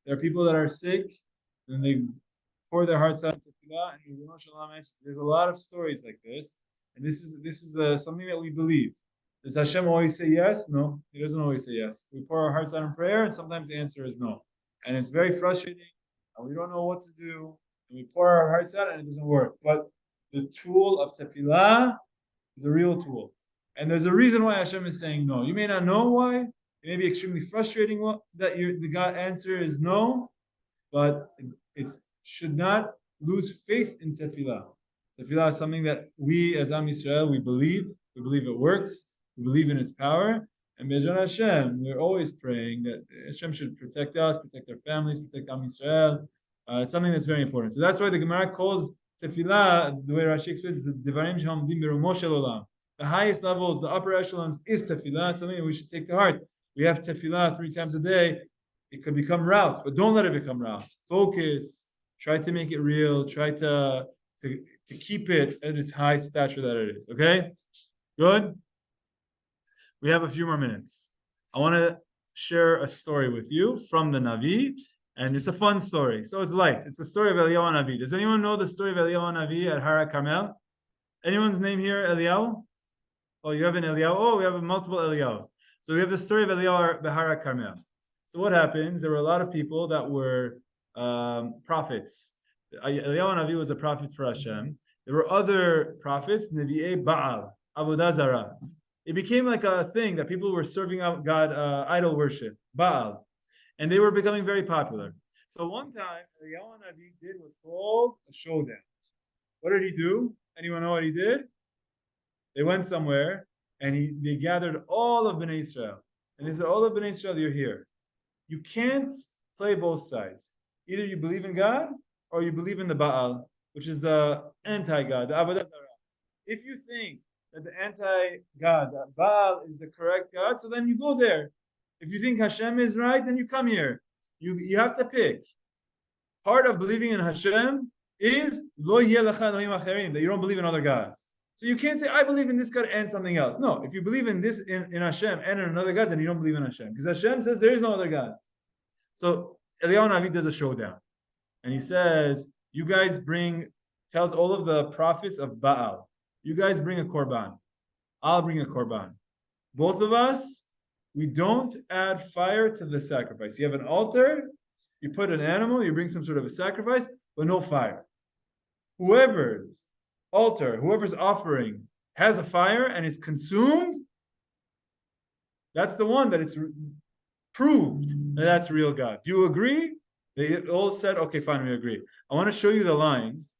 There are people that are sick, and they pour their hearts out in tefillah, and there's a lot of stories like this, and this is something that we believe. Does Hashem always say yes? No, He doesn't always say yes. We pour our hearts out in prayer, and sometimes the answer is no, and it's very frustrating, and we don't know what to do, and we pour our hearts out, and it doesn't work. But the tool of tefillah is a real tool. And there's a reason why Hashem is saying no. You may not know why. It may be extremely frustrating that the God answer is no, but it should not lose faith in tefillah. Tefillah is something that we as Am Yisrael, we believe it works, we believe in its power. And Be'ezrat Hashem, we're always praying that Hashem should protect us, protect our families, protect Am Yisrael. It's something that's very important. So that's why the Gemara calls tefillah, the way Rashi explains, the devarim she'omdim berumo shel olam. The highest levels, the upper echelons, is tefillah. It's something we should take to heart. We have tefillah 3 times a day. It could become route, but don't let it become route. Focus. Try to make it real. Try to keep it at its high stature that it is. Okay? Good? We have a few more minutes. I want to share a story with you from the Navi, and it's a fun story. So it's light. It's the story of Eliyahu haNavi. Does anyone know the story of Eliyahu haNavi at Har Carmel? Anyone's name here, Eliyahu? Oh, you have an Eliyahu? Oh, we have multiple Eliyahus. So we have the story of Eliyahu at Har Carmel. So what happens? There were a lot of people that were prophets. Eliyahu haNavi was a prophet for Hashem. There were other prophets, Nevi'ei Baal, Avodah Zarah. It became like a thing that people were serving out God, idol worship, Baal. And they were becoming very popular. So one time, Eliyahu haNavi did what's called a showdown. What did he do? Anyone know what he did? They went somewhere and they gathered all of Bnei Israel. And they said, all of Bnei Israel, you're here. You can't play both sides. Either you believe in God or you believe in the Baal, which is the anti-God, the Avodah Zarah. If you think that the anti-God, that Baal is the correct God, so then you go there. If you think Hashem is right, then you come here. You have to pick. Part of believing in Hashem is lo yeh lecha Elohim acherim, that you don't believe in other gods. So you can't say, I believe in this God and something else. No, if you believe in this in Hashem and in another God, then you don't believe in Hashem. Because Hashem says there is no other God. So Eliyahu haNavi does a showdown. And he says, you guys tells all of the prophets of Baal, you guys bring a korban. I'll bring a korban. Both of us, we don't add fire to the sacrifice. You have an altar, you put an animal, you bring some sort of a sacrifice, but no fire. Whoever's offering has a fire and is consumed, that's the one that it's proved that that's real God. Do you agree? They all said, okay, fine, we agree. I want to show you the lines,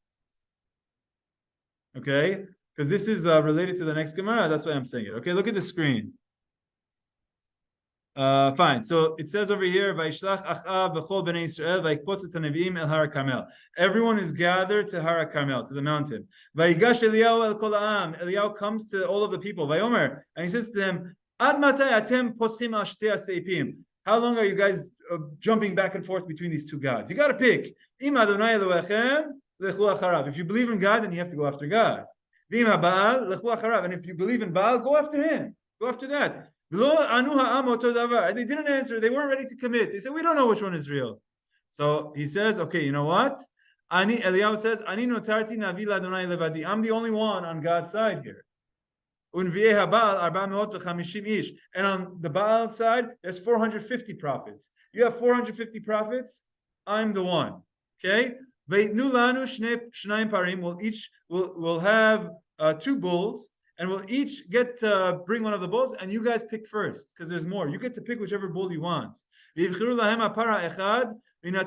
okay? Because this is related to the next Gemara, that's why I'm saying it. Okay, look at the screen. Fine. So it says over here, "Vayishlach Achav v'chol bnei Yisrael vayikpotz et haNeviim el Har Carmel." Everyone is gathered to Har Carmel, to the mountain. Vayigash Eliyahu el kol ha'am. Eliyahu comes to all of the people. Vayomer, and he says to them, "Ad matai atem poschim al shtei seipim." How long are you guys jumping back and forth between these two gods? You got to pick. Im Adonai Elohechem lechu acharav. If you believe in God, then you have to go after God. V'im haBaal lechu acharav. And if you believe in Baal, go after him. Go after that. And they didn't answer. They weren't ready to commit. They said, we don't know which one is real. So he says, okay, you know what? Eliyahu says, Ani notarti navi l'Adonai levadi. I'm the only one on God's side here. And on the Baal side, there's 450 prophets. You have 450 prophets. I'm the one. Okay? We'll have 2 bulls. And we'll each get to bring one of the bulls, and you guys pick first, because there's more. You get to pick whichever bull you want. Put it on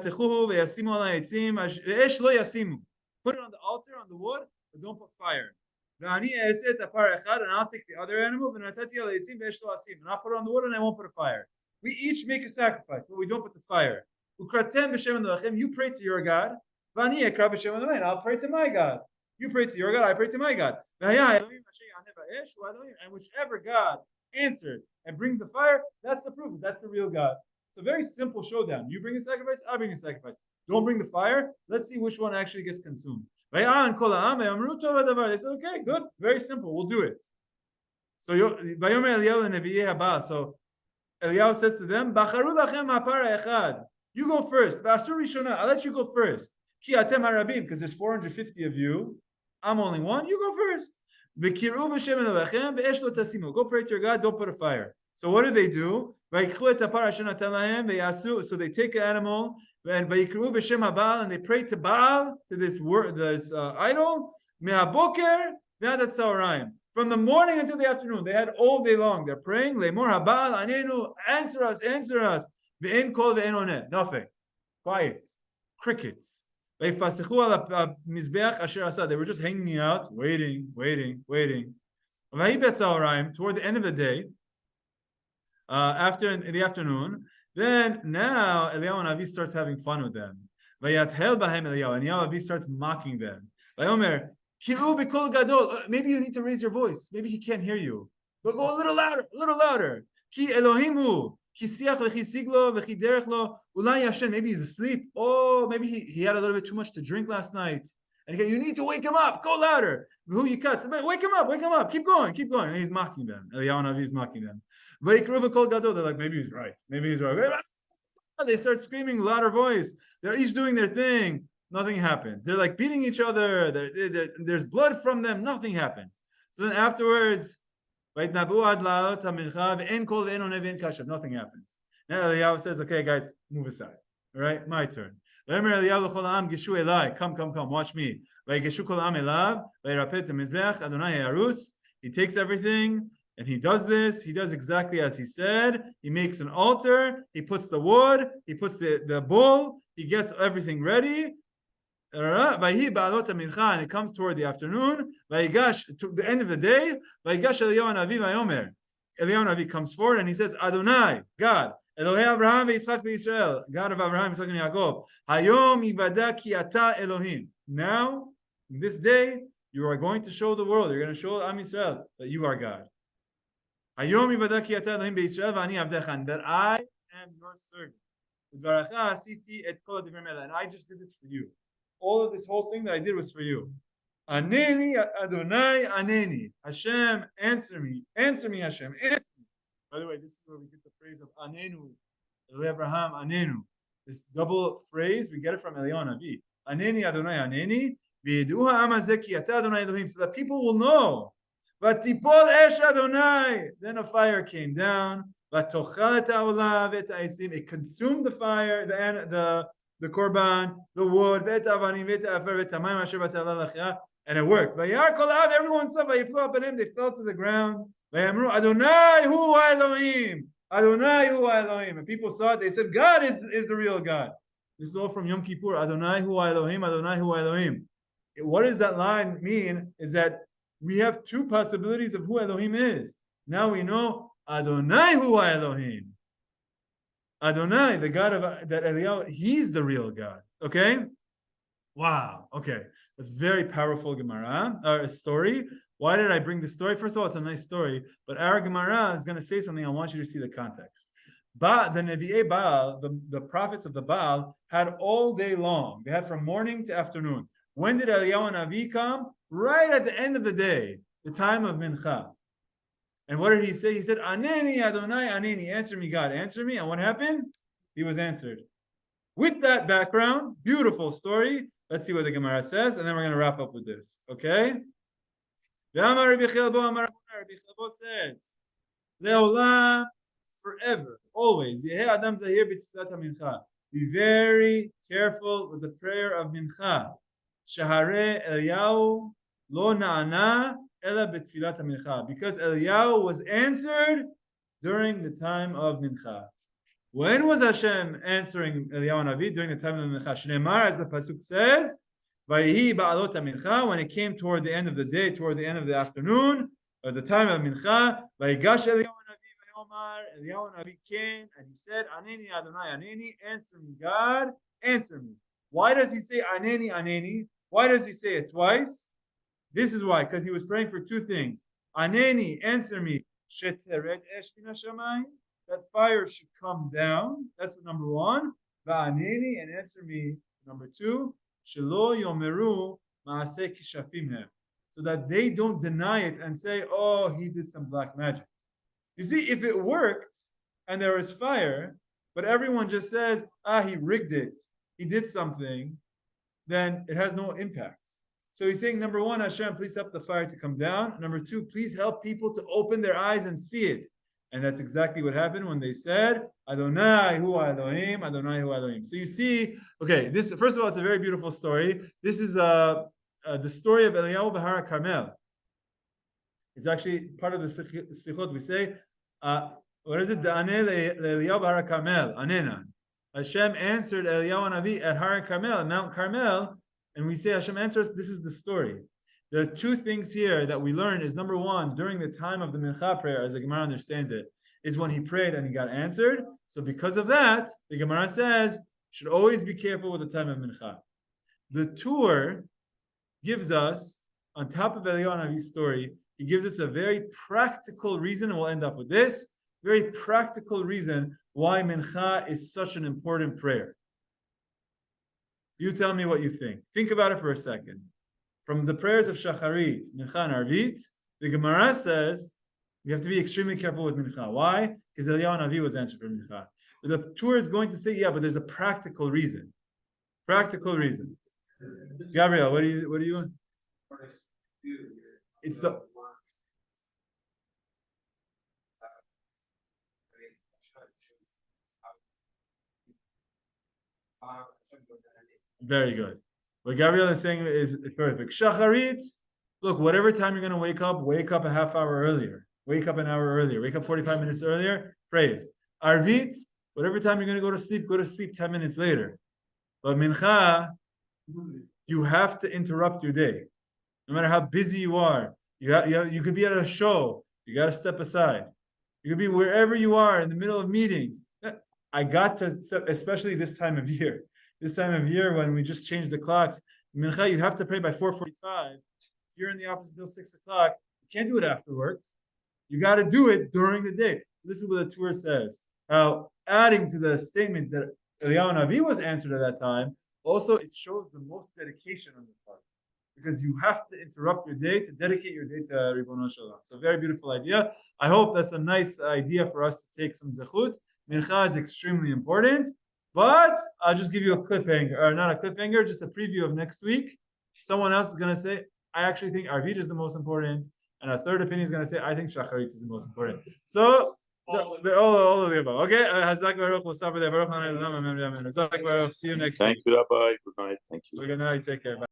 the altar, on the wood, but don't put fire. And I'll take the other animal, and I'll put it on the wood, and I won't put a fire. We each make a sacrifice, but we don't put the fire. Ukratem b'shem Elohim, you pray to your God. V'ani ekra b'shem Elohim, I'll pray to my God. You pray to your God, I pray to my God. And whichever God answers and brings the fire, that's the proof. That's the real God. It's a very simple showdown. You bring a sacrifice, I bring a sacrifice. Don't bring the fire. Let's see which one actually gets consumed. They said, okay, good. Very simple. We'll do it. So Eliyahu says to them, you go first. I'll let you go first. Because there's 450 of you. I'm only one. You go first. Go pray to your God. Don't put a fire. So what do? So they take an animal and they pray to Baal, to this idol. From the morning until the afternoon, they had all day long. They're praying. Answer us, answer us. Nothing. Quiet. Crickets. They were just hanging out, waiting. Toward the end of the day, after in the afternoon, then now Eliyahu haNavi starts having fun with them. And Eliyahu haNavi starts mocking them. Maybe you need to raise your voice. Maybe he can't hear you. But go a little louder, a little louder. Maybe he's asleep. Oh, maybe he had a little bit too much to drink last night. And you need to wake him up. Go louder. Who you cut? Wake him up. Keep going. And he's mocking them. Eliyahu haNavi is mocking them. They're like, maybe he's right. They start screaming louder voice. They're each doing their thing. Nothing happens. They're like beating each other. There's blood from them. Nothing happens. So then afterwards, nothing happens. Now Eliyahu says, okay, guys, move aside. All right, my turn. Come, watch me. He takes everything and he does this. He does exactly as he said. He makes an altar. He puts the wood. He puts the bull. He gets everything ready. And it comes toward the afternoon. To the end of the day. Eliyahu haNavi comes forward and he says, Adonai, God, Elohei Abraham veYitzchak veYisrael, God of Abraham, Yitzchak, and Yaakov. Hayom yivada ki ata Elohim. Now, this day, you are going to show the world. You're going to show Am Yisrael that you are God. Hayom yivada ki ata Elohim veYisrael v'ani avdecha, that I am your servant. And I just did this for you. All of this whole thing that I did was for you. Aneni Adonai Aneni. Hashem, answer me. Answer me, Hashem. Answer me. By the way, this is where we get the phrase of Anenu. Abraham Anenu. This double phrase, we get it from Eliyahu haNavi. Aneni Adonai Aneni. V'yeduha amazeki ata Adonai Elohim. So that people will know. V'tipol esh Adonai. Then a fire came down. V'tochal et ha'olav et ha'etzim. It consumed the fire, the korban, the wood, and it worked. Everyone saw, they fell to the ground. Adonai hu Elohim. Adonai hu Elohim. And people saw it, they said, God is the real God. This is all from Yom Kippur. Adonai hu Elohim, Adonai hu Elohim. What does that line mean? Is that we have two possibilities of who Elohim is. Now we know Adonai hu Elohim. Adonai, the God of that Eliyahu, he's the real God. Okay? Wow. Okay. That's very powerful Gemara, story. Why did I bring this story? First of all, it's a nice story, but our Gemara is going to say something. I want you to see the context. But the Nevi'ei Baal, the prophets of the Baal, had all day long. They had from morning to afternoon. When did Eliyahu haNavi come? Right at the end of the day, the time of Mincha. And what did he say? He said, Aneni Adonai Aneni, answer me, God, answer me. And what happened? He was answered. With that background, beautiful story. Let's see what the Gemara says, and then we're going to wrap up with this. Okay? Rabbi Chelbo says, Leolam, forever, always. Be very careful with the prayer of Mincha. Shahare Eliyahu lo na'ana ela betfilat mincha, because Eliyahu was answered during the time of Mincha. When was Hashem answering Eliyahu haNavi? During the time of Mincha. Shneimar, as the pasuk says, Vayihi ba'alot mincha, when it came toward the end of the day, toward the end of the afternoon, or the time of Mincha, Vayigash Eliyahu haNavi Omar, Eliyahu Navi came and he said, Aneni Adonai Aneni, answer me, God, answer me. Why does he say Aneni Aneni? Why does he say it twice? This is why, because he was praying for two things. Aneni, answer me, Sheteret Esh Min Hashamayim, that fire should come down. That's number one. Va'aneni, and answer me, number two, Shelo Yomeru Maaseh Kishafim Hem, so that they don't deny it and say, oh, he did some black magic. You see, if it worked and there was fire, but everyone just says, he rigged it, he did something, then it has no impact. So he's saying, number one, Hashem, please help the fire to come down. Number two, please help people to open their eyes and see it. And that's exactly what happened when they said, Adonai hu Elohim, Adonai hu Elohim. So you see, okay, this, first of all, it's a very beautiful story. This is the story of Eliyahu Har Carmel. It's actually part of the Slichot. We say, what is it? Da'aneh Eliyahu Har Carmel, Anenan. Hashem answered Eliyahu Navi at Har Carmel, at Mount Carmel, and we say Hashem answers. This is the story. There are two things here that we learn. Is number one, during the time of the Mincha prayer, as the Gemara understands it, is when he prayed and he got answered. So because of that, the Gemara says, should always be careful with the time of Mincha. The tour gives us, on top of Eliyahu Navi's story, he gives us a very practical reason, and we'll end up with this, very practical reason why Mincha is such an important prayer. You tell me what you think. Think about it for a second. From the prayers of Shacharit, Mincha, and Arvit, the Gemara says we have to be extremely careful with Mincha. Why? Because Eliyahu Navi was answered for Mincha. But the tour is going to say, yeah, but there's a practical reason. Practical reason. Gabriel, what do you want? It's the very good. What Gabriel is saying is perfect. Shacharit, look, whatever time you're going to wake up a half hour earlier. Wake up an hour earlier. Wake up 45 minutes earlier. Pray it. Arvit, whatever time you're going to go to sleep 10 minutes later. But Mincha, you have to interrupt your day. No matter how busy you are. You could be at a show. You got to step aside. You could be wherever you are in the middle of meetings. I got to, especially this time of year. This time of year when we just changed the clocks, Mincha, you have to pray by 4:45. If you're in the office until 6 o'clock, you can't do it after work. You got to do it during the day. This is what the Torah says. Now, adding to the statement that Eliyahu Navi was answered at that time, also it shows the most dedication on the part. Because you have to interrupt your day to dedicate your day to Ribono Shel Olam. So very beautiful idea. I hope that's a nice idea for us to take some zechut. Mincha is extremely important. But I'll just give you a cliffhanger, or not a cliffhanger, just a preview of next week. Someone else is going to say, I actually think Arvit is the most important. And a third opinion is going to say, I think Shacharit is the most important. So, all of the above. Okay? Hazak Baruch, we'll stop with that. Baruch, see you next week. Thank you, Rabbi. Good night. Thank you. Good night. Take care. Bye.